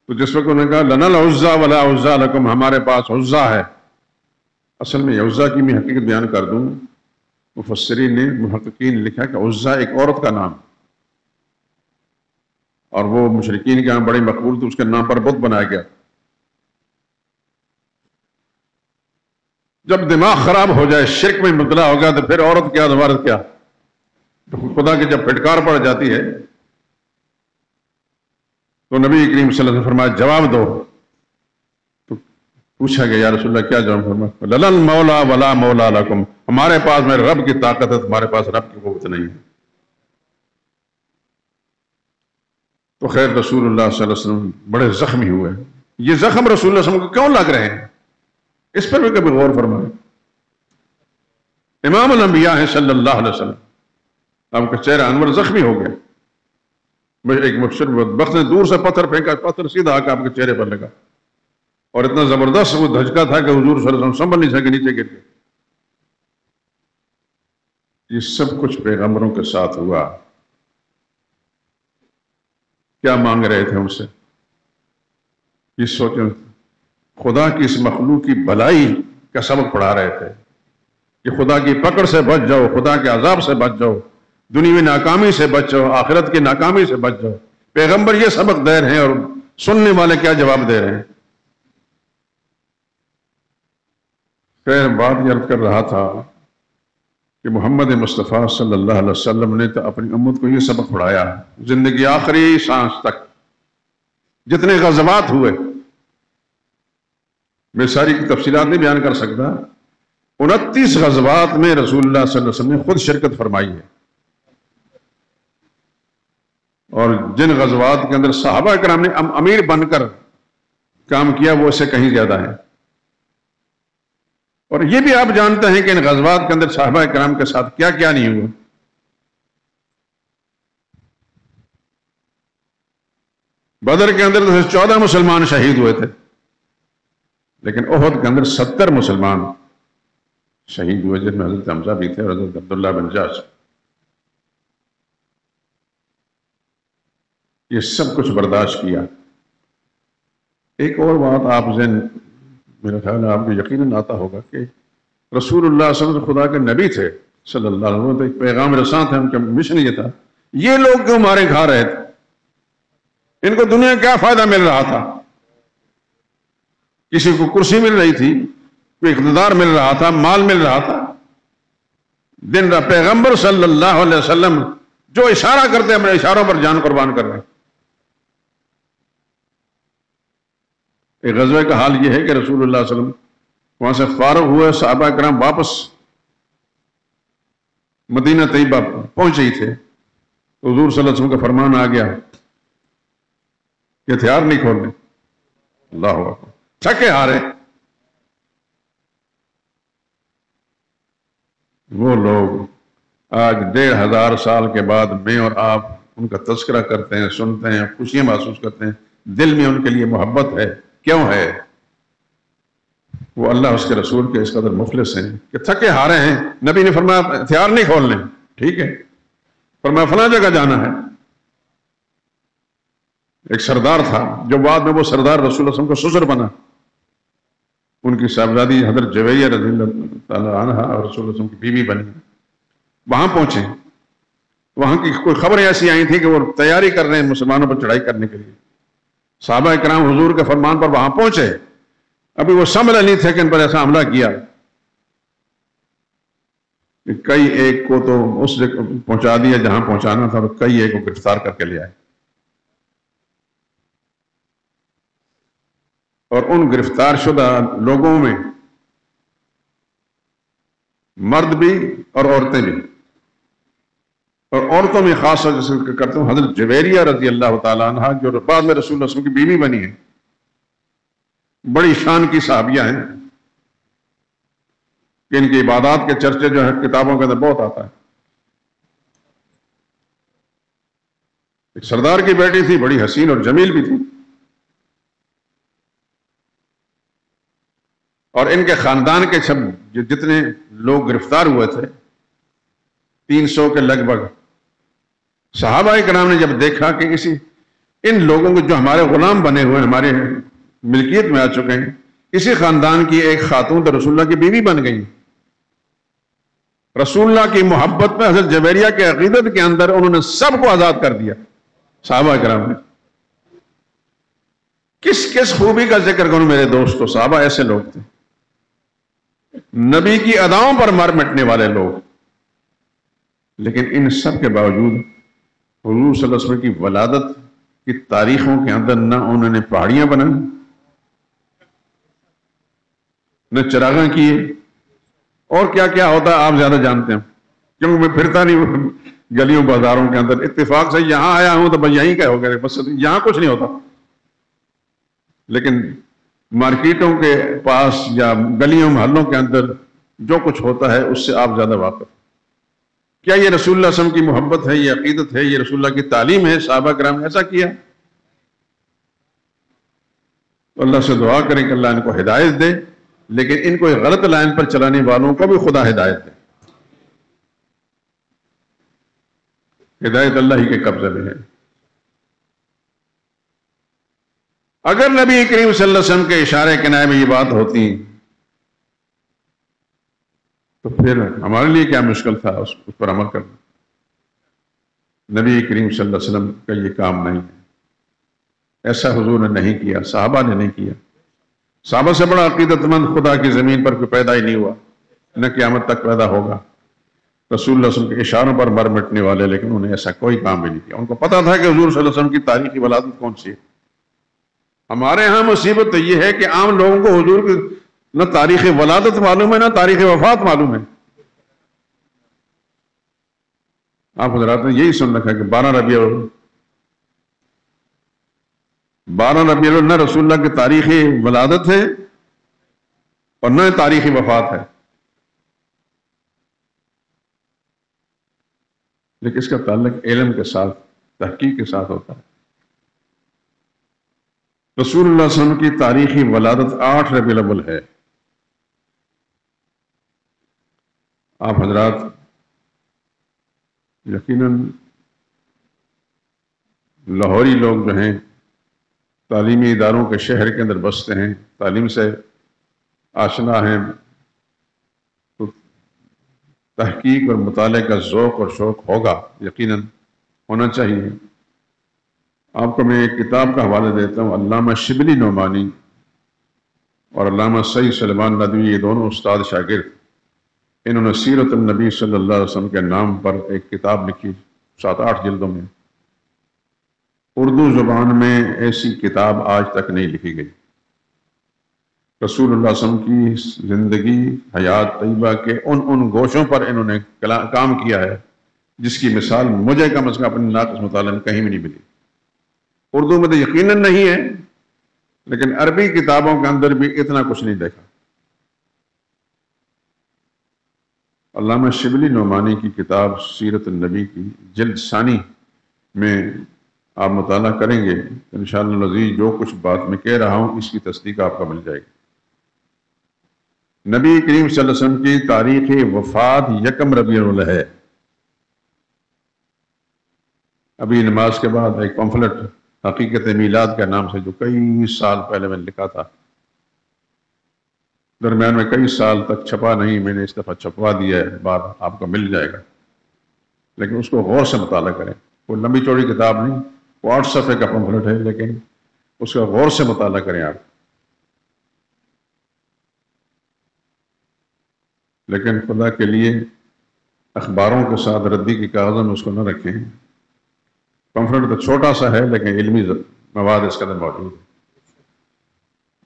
تو جس وقت انہوں نے کہا لنا العزیٰ ولا عزیٰ لکم، ہمارے پاس عزیٰ ہے، اصل میں عزیٰ کی میں حقیقت بیان کر دوں، مفسرین نے محققین نے لکھا کہ عزیٰ ایک عورت کا نام، اور وہ مشرکین کے یہاں بڑی مقبول، تو اس کے نام پر بت بنایا گیا۔ جب دماغ خراب ہو جائے، شرک میں مبتلا ہو گیا، تو پھر عورت کیا مرد کیا، خدا کی جب پھٹکار پڑ جاتی ہے تو نبی کریم صلی اللہ علیہ وسلم فرمایا جواب دو۔ تو پوچھا گیا یا رسول اللہ کیا جواب؟ فرمایا لَنَا الْمَوْلَى وَلَا مَوْلَى لَكُمْ، ہمارے پاس میں رب کی طاقت ہے، تمہارے پاس رب کی قوت نہیں ہے۔ تو خیر رسول اللہ صلی اللہ علیہ وسلم بڑے زخمی ہوئے۔ یہ زخم رسول اللہ صلی اللہ علیہ وسلم کو کیوں لگ رہے ہیں، اس پر بھی کبھی غور فرمائیں۔ امام الانبیاء ہیں صلی اللہ علیہ وسلم، آپ کا چہرہ انور زخمی ہو گیا، ایک مبشر بدبخت نے دور سے پتھر پھینکا، پتھر سیدھا آ کے آپ کے چہرے پر لگا، اور اتنا زبردست وہ دھچکا تھا کہ حضور صلی اللہ علیہ وسلم سنبھل نہیں سکے، نیچے گر گئے۔ یہ سب کچھ پیغمبروں کے ساتھ ہوا۔ کیا مانگ رہے تھے ان سے؟ یہ سوچیں، خدا کی اس مخلوق کی بھلائی کا سبق پڑھا رہے تھے کہ خدا کی پکڑ سے بچ جاؤ، خدا کے عذاب سے بچ جاؤ، دنیاوی ناکامی سے بچ جاؤ، آخرت کی ناکامی سے بچ جاؤ۔ پیغمبر یہ سبق دے رہے ہیں، اور سننے والے کیا جواب دے رہے ہیں؟ خیر بات یہ عرض کر رہا تھا کہ محمد مصطفیٰ صلی اللہ علیہ وسلم نے تو اپنی امت کو یہ سبق پڑھایا، زندگی آخری سانس تک جتنے غزوات ہوئے، میں ساری کی تفصیلات نہیں بیان کر سکتا، 29 غزوات میں رسول اللہ صلی اللہ علیہ وسلم نے خود شرکت فرمائی ہے، اور جن غزوات کے اندر صحابہ کرام نے امیر بن کر کام کیا وہ اس سے کہیں زیادہ ہے۔ اور یہ بھی آپ جانتے ہیں کہ ان غزوات کے اندر صحابہ کرام کے ساتھ کیا کیا نہیں ہوا۔ بدر کے اندر تو 14 مسلمان شہید ہوئے تھے، لیکن احد کے اندر 70 مسلمان شہید ہوئے، جن میں حضرت حمزہ بھی تھے اور حضرت عبداللہ بن جاش۔ یہ سب کچھ برداشت کیا۔ ایک اور بات آپ ذہن میرا خیال ہے آپ کو یقیناً آتا ہوگا کہ رسول اللہ صلی اللہ علیہ وسلم خدا کے نبی تھے صلی اللہ علیہ وسلم، تو ایک پیغام رساں تھے، ان کا مشن یہ تھا۔ یہ لوگ کیوں مارے کھا رہے تھے؟ ان کو دنیا کیا فائدہ مل رہا تھا؟ کسی کو کرسی مل رہی تھی، کوئی اقتدار مل رہا تھا، مال مل رہا تھا۔ دن رات پیغمبر صلی اللہ علیہ وسلم جو اشارہ کرتے اپنے اشاروں پر جان قربان کر رہے ہیں۔ ایک غزوے کا حال یہ ہے کہ رسول اللہ صلی اللہ علیہ وسلم وہاں سے فارغ ہوئے، صحابہ کرام واپس مدینہ طیبہ پہنچ ہی تھے، تو حضور صلی اللہ علیہ وسلم کا فرمان آ گیا کہ ہتھیار نہیں کھولنے۔ اللہ اکبر، تھکے ہارے وہ لوگ آج 1500 سال کے بعد میں اور آپ ان کا تذکرہ کرتے ہیں، سنتے ہیں، خوشیاں محسوس کرتے ہیں، دل میں ان کے لیے محبت ہے۔ کیوں ہے؟ وہ اللہ اس کے رسول کے اس قدر مخلص ہیں کہ تھکے ہارے ہیں۔ نبی نے فرمایا ہتھیار نہیں کھولنے، ٹھیک ہے، فرمایا فلاں جگہ جانا ہے۔ ایک سردار تھا جو بعد میں وہ سردار رسول اللہ صلی اللہ علیہ وسلم کا سسر بنا، ان کی صاحبزادی حضرت جویریہ رضی اللہ تعالی عنہا اور رسول اللہ صلی اللہ علیہ وسلم کی بیوی بنی۔ وہاں پہنچے، وہاں کی کوئی خبریں ایسی آئی تھیں کہ وہ تیاری کر رہے ہیں مسلمانوں پر چڑھائی کرنے کے لیے۔ صحابہ کرام حضور کے فرمان پر وہاں پہنچے، ابھی وہ سنبھلے نہیں تھے کہ ان پر ایسا حملہ کیا۔ کئی ایک کو تو اس جگہ پہنچا دیا جہاں پہنچانا تھا، اور کئی ایک کو گرفتار کر کے لے آئے، اور ان گرفتار شدہ لوگوں میں مرد بھی اور عورتیں بھی۔ اور عورتوں میں خاص طور سے ذکر کرتا ہوں حضرت جویریہ رضی اللہ تعالیٰ عنہ، جو بعد میں رسول اللہ صلی اللہ علیہ وسلم کی بیوی بنی ہے، بڑی شان کی صحابیہ ہیں کہ ان کی عبادات کے چرچے جو ہے کتابوں کے اندر بہت آتا ہے۔ ایک سردار کی بیٹی تھی، بڑی حسین اور جمیل بھی تھی، اور ان کے خاندان کے سب جتنے لوگ گرفتار ہوئے تھے 300 کے لگ بھگ، صحابہ کرام نے جب دیکھا کہ ان لوگوں کو جو ہمارے غلام بنے ہوئے ہمارے ملکیت میں آ چکے ہیں، اسی خاندان کی ایک خاتون تو رسول اللہ کی بیوی بن گئی۔ رسول اللہ کی محبت میں حضرت جویریہ کے عقیدت کے اندر انہوں نے سب کو آزاد کر دیا۔ صحابہ کرام نے کس خوبی کا ذکر کروں میرے دوستو، صحابہ ایسے لوگ تھے، نبی کی اداؤں پر مر مٹنے والے لوگ، لیکن ان سب کے باوجود حضور صلی اللہ علیہ وسلم کی ولادت کی تاریخوں کے اندر نہ انہوں نے پہاڑیاں بنائی، نہ چراغاں کیے، اور کیا کیا ہوتا ہے آپ زیادہ جانتے ہیں، کیونکہ میں پھرتا نہیں گلیوں بازاروں کے اندر، اتفاق سے یہاں آیا ہوں تو بس یہیں کا ہو گیا، بس یہاں کچھ نہیں ہوتا، لیکن مارکیٹوں کے پاس یا گلیوں محلوں کے اندر جو کچھ ہوتا ہے اس سے آپ زیادہ واقف۔ کیا یہ رسول اللہ صلی اللہ علیہ وسلم کی محبت ہے، یہ عقیدت ہے، یہ رسول اللہ کی تعلیم ہے؟ صحابہ کرام نے ایسا کیا۔ تو اللہ سے دعا کریں کہ اللہ ان کو ہدایت دے، لیکن ان کو غلط لائن پر چلانے والوں کو بھی خدا ہدایت دے۔ ہدایت اللہ ہی کے قبضے میں ہے۔ اگر نبی کریم صلی اللہ علیہ وسلم کے اشارے کنائے میں یہ بات ہوتی تو پھر ہمارے لیے کیا مشکل تھا اس پر عمل کرنا۔ نبی کریم صلی اللہ علیہ وسلم کا یہ کام نہیں ہے، ایسا حضور نے نہیں کیا، صحابہ نے نہیں کیا۔ صحابہ سے بڑا عقیدت مند خدا کی زمین پر کوئی پیدا ہی نہیں ہوا، نہ قیامت تک پیدا ہوگا۔ رسول اللہ صلی اللہ علیہ وسلم کے اشاروں پر مر مٹنے والے، لیکن انہوں نے ایسا کوئی کام بھی نہیں کیا۔ ان کو پتا تھا کہ حضور صلی اللہ علیہ وسلم کی تاریخی ولادت کون سی ہے۔ ہمارے ہاں مصیبت تو یہ ہے کہ عام لوگوں کو حضور کی نہ تاریخ ولادت معلوم ہے، نہ تاریخ وفات معلوم ہے۔ آپ حضرات نے یہی سن رکھا کہ 12 ربیع الاول نہ رسول اللہ کی تاریخ ولادت ہے اور نہ تاریخ وفات ہے، لیکن اس کا تعلق علم کے ساتھ، تحقیق کے ساتھ ہوتا ہے۔ رسول اللہ صلی اللہ علیہ وسلم کی تاریخی ولادت 8 ربیع الاول ہے۔ آپ حضرات یقیناً لاہوری لوگ جو ہیں تعلیمی اداروں کے شہر کے اندر بستے ہیں، تعلیم سے آشنا ہیں، تو تحقیق اور مطالعے کا ذوق اور شوق ہوگا، یقیناً ہونا چاہیے۔ آپ کو میں ایک کتاب کا حوالہ دیتا ہوں، علامہ شبلی نعمانی اور علامہ سید سلیمان ندوی، یہ دونوں استاد شاگرد، انہوں نے سیرت النبی صلی اللہ علیہ وسلم کے نام پر ایک کتاب لکھی، 7-8 جلدوں میں۔ اردو زبان میں ایسی کتاب آج تک نہیں لکھی گئی۔ رسول اللہ صلی اللہ علیہ وسلم کی زندگی، حیات طیبہ کے ان گوشوں پر انہوں نے کام کیا ہے جس کی مثال مجھے کم از کم اپنے ناقص مطالعے میں کہیں بھی نہیں ملی۔ اردو میں تو یقیناً نہیں ہے، لیکن عربی کتابوں کے اندر بھی اتنا کچھ نہیں دیکھا۔ علامہ شبلی نعمانی کی کتاب سیرت النبی کی جلد ثانی میں آپ مطالعہ کریں گے، انشاءاللہ العزیز جو کچھ بات میں کہہ رہا ہوں اس کی تصدیق آپ کو مل جائے گی۔ نبی کریم صلی اللہ علیہ وسلم کی تاریخ وفات 1 ربیع الاول ہے۔ ابھی نماز کے بعد ایک پمفلٹ حقیقت میلاد کے نام سے جو کئی سال پہلے میں نے لکھا تھا، درمیان میں کئی سال تک چھپا نہیں، میں نے اس دفعہ چھپوا دیا ہے، بعد آپ کو مل جائے گا، لیکن اس کو غور سے مطالعہ کریں۔ کوئی لمبی چوڑی کتاب نہیں، 8 صفحے کا پمفلٹ ہے، لیکن اس کا غور سے مطالعہ کریں آپ۔ لیکن خدا کے لیے اخباروں کے ساتھ ردی کی کاغذ میں اس کو نہ رکھیں۔ پمفلٹ تو چھوٹا سا ہے لیکن علمی مواد اس کے اندر موجود ہے،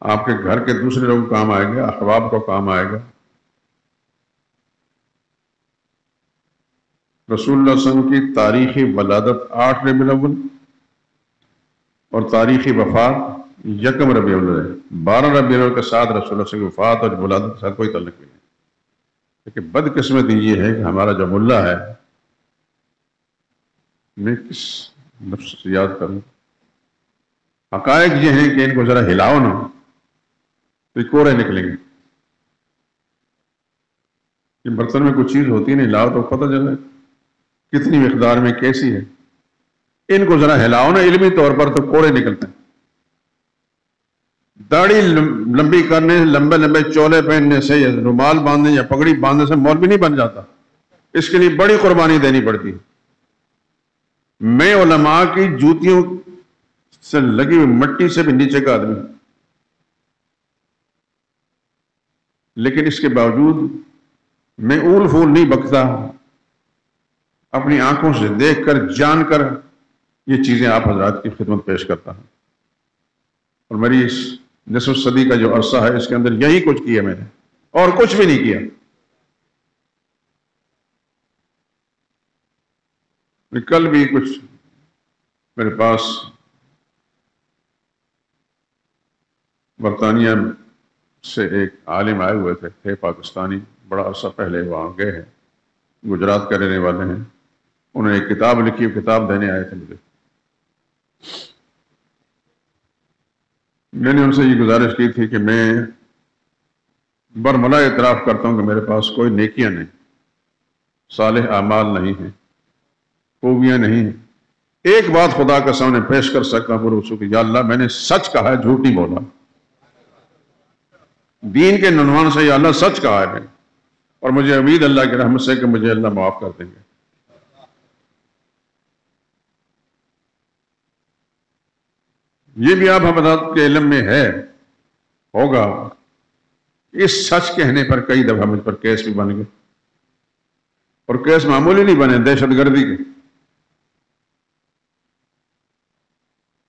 آپ کے گھر کے دوسرے لوگوں کو کام آئے گا، احباب کو کام آئے گا۔ رسول اللہ صلی اللہ علیہ وسلم کی تاریخی ولادت 8 ربیع الاول اور تاریخی وفات 1 ربیع الاول ہے۔ 12 ربیع الاول کے ساتھ رسول اللہ صلی اللہ علیہ وسلم کی وفات اور ولادت کے ساتھ کوئی تعلق نہیں ہے۔ لیکن بدقسمتی یہ ہے کہ ہمارا جو ملا ہے، میں کس لفظ سے یاد کروں، حقائق یہ ہیں کہ ان کو ذرا ہلاؤ نا تو یہ کوڑے نکلیں گے۔ یہ برتن میں کوئی چیز ہوتی نہیں، ہلاؤ تو پتہ چلے کتنی مقدار میں کیسی ہے۔ ان کو ذرا ہلاؤ نا علمی طور پر تو کوڑے نکلتے ہیں۔ داڑھی لمبی کرنے، لمبے لمبے چولے پہننے سے یا رومال باندھنے یا پگڑی باندھنے سے مولوی نہیں بن جاتا، اس کے لیے بڑی قربانی دینی پڑتی ہے۔ میں علماء کی جوتیوں سے لگی ہوئی مٹی سے بھی نیچے کا آدمی، لیکن اس کے باوجود میں اول پھول نہیں بکتا، اپنی آنکھوں سے دیکھ کر جان کر یہ چیزیں آپ حضرات کی خدمت پیش کرتا ہوں۔ اور میری اس نصف صدی کا جو عرصہ ہے اس کے اندر یہی کچھ کیا میں نے، اور کچھ بھی نہیں کیا۔ کل بھی کچھ میرے پاس برطانیہ سے ایک عالم آئے ہوئے تھے پاکستانی، بڑا عرصہ پہلے وہاں گئے ہیں، گجرات کے رہنے والے ہیں۔ انہوں نے ایک کتاب لکھی، کتاب دینے آئے تھے مجھے۔ میں نے ان سے یہ گزارش کی تھی کہ میں برملا اعتراف کرتا ہوں کہ میرے پاس کوئی نیکیاں نہیں، صالح اعمال نہیں ہیں، خوبیاں نہیں ہیں۔ ایک بات خدا کے سامنے پیش کر سکتا ہوں پورے کہ یا اللہ میں نے سچ کہا ہے، جھوٹ نہیں بولا۔ دین کے عنوان سے یا اللہ سچ کہا ہے میں، اور مجھے امید اللہ کی رحمت سے کہ مجھے اللہ معاف کر دیں گے۔ یہ بھی آپ حضرات کے علم میں ہے ہوگا، اس سچ کہنے پر کئی دفعہ مجھ پر کیس بھی بن گئے، اور کیس معمولی نہیں بنے، دہشت گردی کے۔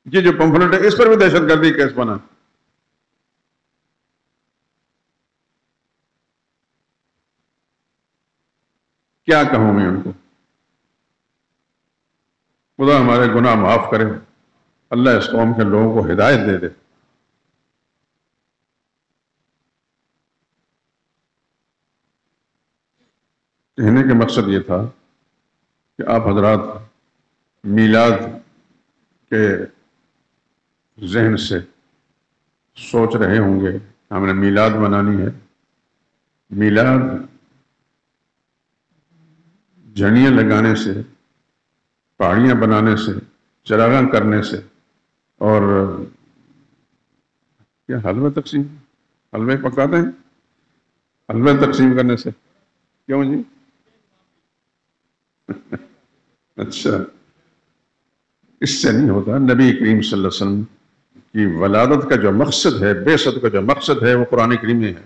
یہ جو پمفلٹ ہے اس پر بھی دہشت گردی کیس بنا۔ کیا کہوں میں ان کو؟ خدا ہمارے گناہ معاف کرے، اللہ اس قوم کے لوگوں کو ہدایت دے دے۔ کہنے کا مقصد یہ تھا کہ آپ حضرات میلاد کے ذہن سے سوچ رہے ہوں گے ہم نے میلاد منانی ہے۔ میلاد جھنڈیاں لگانے سے، پہاڑیاں بنانے سے، چراغاں کرنے سے، اور کیا حلوہ تقسیم، حلوے پکاتے ہیں، حلوے تقسیم کرنے سے، کیوں جی؟ اچھا، اس سے نہیں ہوتا۔ نبی کریم صلی اللہ علیہ وسلم کی ولادت کا جو مقصد ہے، بعثت کا جو مقصد ہے، وہ قرآن کریم میں ہے۔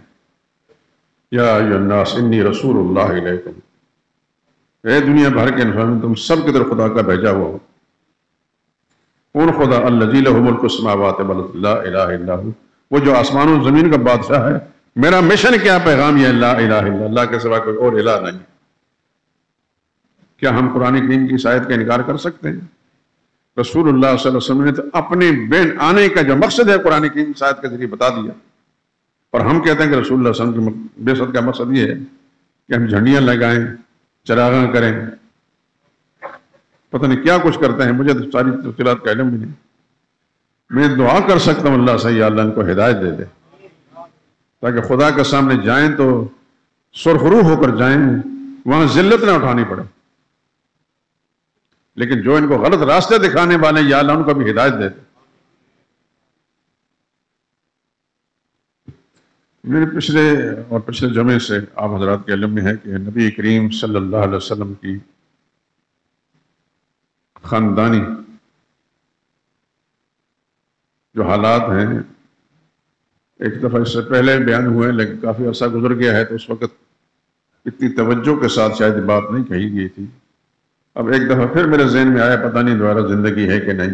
یا ایھا الناس انی رسول اللہ علیکم، اے دنیا بھر کے انسان تم سب کی طرف خدا کا بھیجا ہوا ہو۔ کون خدا؟ الذی لہ ملک السماوات والارض لا الہ الا ھو، وہ جو آسمان و زمین کا بادشاہ ہے۔ میرا مشن کیا پیغام یہ لا الہ الا اللہ کے سوا کوئی اور الہ نہیں۔ کیا ہم قرآن کریم کی اس آیت کا انکار کر سکتے ہیں؟ رسول اللہ صلی اللہ علیہ وسلم نے تو اپنے بین آنے کا جو مقصد ہے قرآن کریم کی آیت کے ذریعے بتا دیا، اور ہم کہتے ہیں کہ رسول اللہ صلی اللہ علیہ وسلم کی بعثت کا مقصد یہ ہے کہ ہم جھنڈیاں لگائیں، چراغاں کریں، پتہ نہیں کیا کچھ کرتے ہیں، مجھے تو ساری تفصیلات کا علم بھی نہیں۔ میں دعا کر سکتا ہوں اللہ سے یا اللہ ان کو ہدایت دے دے، تاکہ خدا کے سامنے جائیں تو سرخرو ہو کر جائیں، وہاں ذلت نہ اٹھانی پڑے۔ لیکن جو ان کو غلط راستے دکھانے والے یا اللہ ان کو بھی ہدایت دے دے۔ میرے پچھلے جمعے سے آپ حضرات کے علم میں ہے کہ نبی کریم صلی اللہ علیہ وسلم کی خاندانی جو حالات ہیں، ایک دفعہ اس سے پہلے بیان ہوئے لیکن کافی عرصہ گزر گیا ہے تو اس وقت اتنی توجہ کے ساتھ شاید بات نہیں کہی گئی تھی۔ اب ایک دفعہ پھر میرے ذہن میں آیا، پتہ نہیں دوبارہ زندگی ہے کہ نہیں،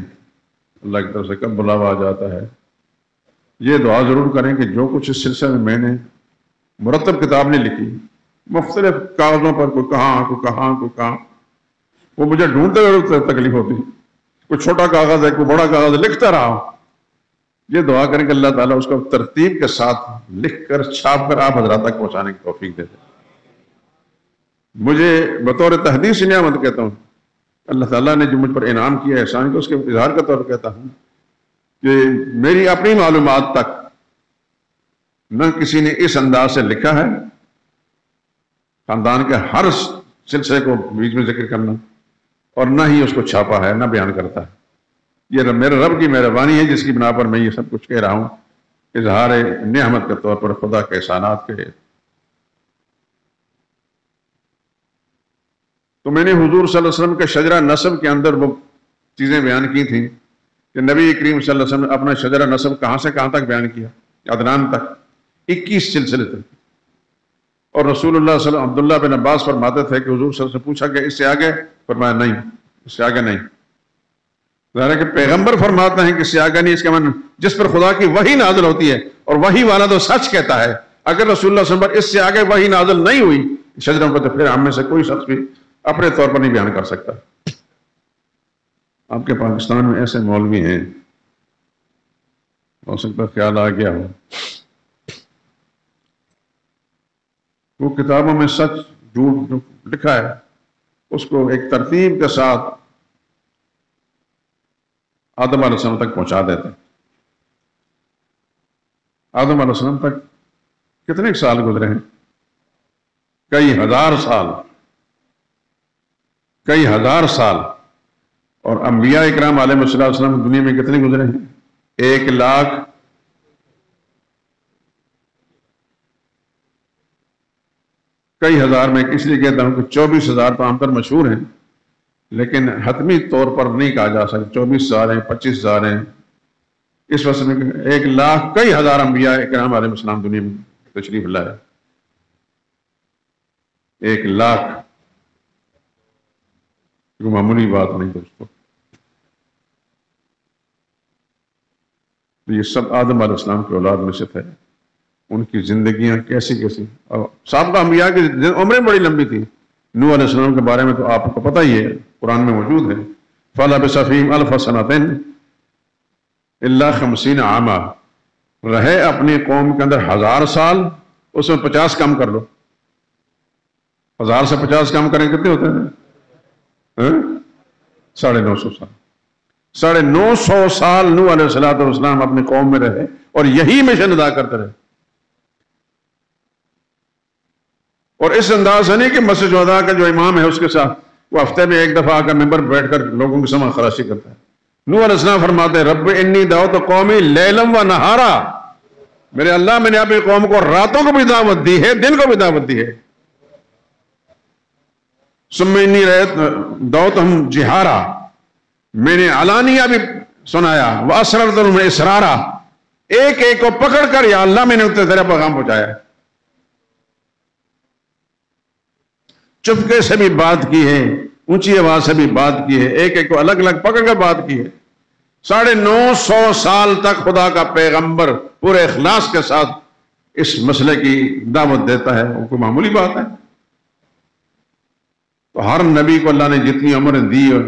اللہ کی طرف سے کب بلاوا آ جاتا ہے۔ یہ دعا ضرور کریں کہ جو کچھ اس سلسلے میں نے مرتب کتاب نہیں لکھی، مختلف کاغذوں پر کوئی کہاں کوئی کہاں کوئی کہاں، وہ مجھے ڈھونڈتے ہوئے تکلیف ہوتی، کوئی چھوٹا کاغذ ہے کوئی بڑا کاغذ ہے، لکھتا رہا ہوں۔ یہ دعا کریں کہ اللہ تعالیٰ اس کو ترتیب کے ساتھ لکھ کر چھاپ کر آپ حضرات تک پہنچانے کی توفیق دے دے۔ مجھے بطور تحدیث نعمت کہتا ہوں، اللہ تعالیٰ نے جو مجھ پر انعام کیا احسان کو، اس کے اظہار کا طور پر کہتا ہوں کہ میری اپنی معلومات تک نہ کسی نے اس انداز سے لکھا ہے، خاندان کے ہر سلسلے کو بیچ میں ذکر کرنا، اور نہ ہی اس کو چھاپا ہے، نہ بیان کرتا ہے۔ یہ میرے رب کی مہربانی ہے جس کی بنا پر میں یہ سب کچھ کہہ رہا ہوں، اظہار نعمت کے طور پر خدا کے احسانات کے۔ تو میں نے حضور صلی اللہ علیہ وسلم کے شجرہ نسب کے اندر وہ چیزیں بیان کی تھیں کہ نبی کریم صلی اللہ علیہ وسلم نے اپنا شجرہ نسب کہاں سے کہاں تک بیان کیا، عدنان تک، 21 سلسلے تک۔ اور رسول اللہ صلی اللہ علیہ وسلم عبداللہ بن عباس فرماتے تھے کہ حضور صلی اللہ علیہ وسلم سے پوچھا کہ اس سے آگے، فرمایا نہیں، اس سے آگے نہیں۔ ظاہر ہے کہ پیغمبر فرماتے ہیں کہ اس سے آگے نہیں، اس کے معنی جس پر خدا کی وحی نازل ہوتی ہے، اور وحی والا تو سچ کہتا ہے۔ اگر رسول اللہ صلی اللہ علیہ وسلم پر اس سے آگے وحی نازل نہیں ہوئی شجروں پر، تو پھر ہم میں سے کوئی شخص بھی اپنے طور پر نہیں بیان کر سکتا۔ آپ کے پاکستان میں ایسے مولوی ہیں، ہو سکتا خیال آ گیا ہو، وہ کتابوں میں سچ جھوٹ جو لکھا ہے اس کو ایک ترتیب کے ساتھ آدم علیہ السلام تک پہنچا دیتے ہیں۔ آدم علیہ السلام تک کتنے سال گزرے ہیں؟ کئی ہزار سال، کئی ہزار سال۔ اور انبیاء اکرام علیہ السلام دنیا میں کتنے گزرے ہیں؟ 1 لاکھ، کئی ہزار میں اس لیے کہتا ہوں کہ 24,000 تو عام طور مشہور ہیں، لیکن حتمی طور پر نہیں کہا جا سکتا 24,000 ہیں، 25,000 ہیں۔ اس وقت میں 1 لاکھ کئی ہزار انبیاء اکرام علیہ السلام دنیا میں تشریف لائے۔ 1 لاکھ کوئی معمولی بات نہیں دوستو۔ یہ سب آدم علیہ السلام کی اولاد میں سے تھے۔ ان کی زندگیاں کیسی کیسی، اور سابقہ انبیاء کی عمریں بڑی لمبی تھی۔ نوح علیہ السلام کے بارے میں تو آپ کو پتہ ہی ہے، قرآن میں موجود ہے، فَلَبِثَ فِيهِمْ أَلْفَ سَنَةٍ إِلَّا 50 عاما، رہے اپنی قوم کے اندر 1000 سال، اس میں 50 کم کر لو، 1000 سے 50 کم کریں کتنے ہوتے ہیں؟ 950 سال۔ 950 سال نوح علیہ السلام اپنی قوم میں رہے اور یہی مشن ادا کرتے رہے۔ اور اس انداز سے نہیں کہ مسجد شہداء کا جو امام ہے اس کے ساتھ وہ ہفتے میں 1 دفعہ آ کر ممبر بیٹھ کر لوگوں کی سمع خراشی کرتا ہے۔ نوح علیہ السلام فرماتے ہیں رب انی دعوت قومی لیلم و نہارا، میرے اللہ میں نے اپنی قوم کو راتوں کو بھی دعوت دی ہے، دن کو بھی دعوت دی ہے۔ ثم انی دعوتہم جہارا، میں نے علانیہ بھی سنایا، واسررت لہم اسرارا، ایک ایک کو پکڑ کر یا اللہ میں نے انہیں تیرا پیغام پہنچایا۔ چپکے سے بھی بات کی ہے، اونچی آواز سے بھی بات کی ہے، ایک ایک کو الگ الگ پکڑ کر بات کی ہے۔ 950 سال تک خدا کا پیغمبر پورے اخلاص کے ساتھ اس مسئلے کی دعوت دیتا ہے، وہ کوئی معمولی بات ہے؟ تو ہر نبی کو اللہ نے جتنی عمر دی، اور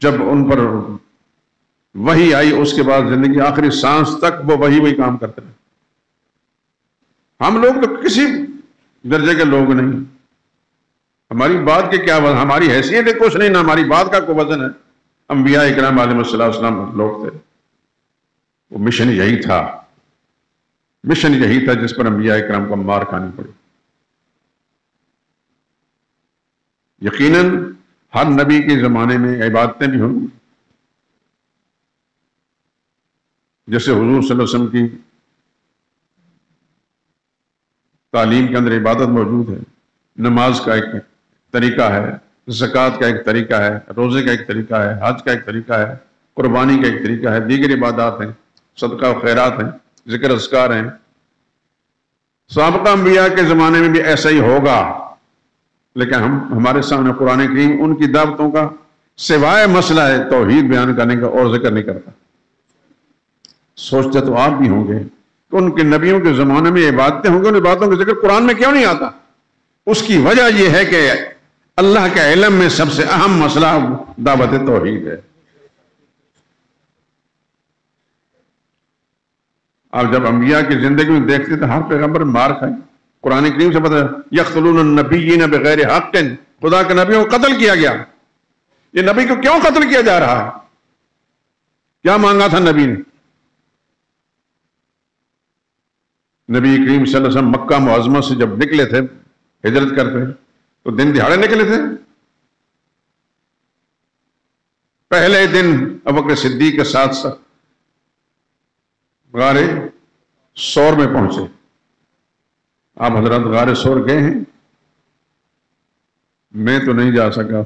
جب ان پر وحی آئی اس کے بعد زندگی آخری سانس تک وہ وہی کام کرتے رہے۔ ہم لوگ تو کسی درجے کے لوگ نہیں، ہماری بات کے کیا وزن، ہماری حیثیت کچھ نہیں، نہ ہماری بات کا کوئی وزن ہے۔ انبیاء اکرام علیہ السلام لوگ تھے، وہ مشن یہی تھا، مشن یہی تھا جس پر انبیاء اکرام کو مار کھانی پڑی۔ یقیناً ہر نبی کے زمانے میں عبادتیں بھی ہوں، جیسے حضور صلی اللہ علیہ وسلم کی تعلیم کے اندر عبادت موجود ہے، نماز کا ایک طریقہ ہے، زکوٰۃ کا ایک طریقہ ہے، روزے کا ایک طریقہ ہے، حج کا ایک طریقہ ہے، قربانی کا ایک طریقہ ہے، دیگر عبادات ہیں، صدقہ و خیرات ہیں، ذکر اذکار ہیں۔ سابقہ انبیاء کے زمانے میں بھی ایسا ہی ہوگا، لیکن ہمارے سامنے قرآن کریم ان کی دعوتوں کا سوائے مسئلہ ہے توحید بیان کرنے کا اور ذکر نہیں کرتا۔ سوچتے تو آپ بھی ہوں گے کہ ان کے نبیوں کے زمانے میں عبادتیں ہوں گے، ان عبادتوں کا ذکر قرآن میں کیوں نہیں آتا؟ اس کی وجہ یہ ہے کہ اللہ کے علم میں سب سے اہم مسئلہ دعوت توحید ہے. آپ جب انبیاء کی زندگی میں دیکھتے تو ہر پیغمبر مار کھائے. قرآن کریم سے پتہ یقتلون النبیین بغیر حق، خدا کے نبیوں کو قتل کیا گیا. یہ نبی کو کیوں قتل کیا جا رہا ہے؟ کیا مانگا تھا نبی نے؟ نبی کریم صلی اللہ علیہ وسلم مکہ معظمہ سے جب نکلے تھے ہجرت کرتے تو دن دہاڑے نکلے تھے. پہلے دن ابوبکر صدیق کے ساتھ ساتھ غار سور میں پہنچے. آپ حضرات غار سور گئے ہیں؟ میں تو نہیں جا سکا،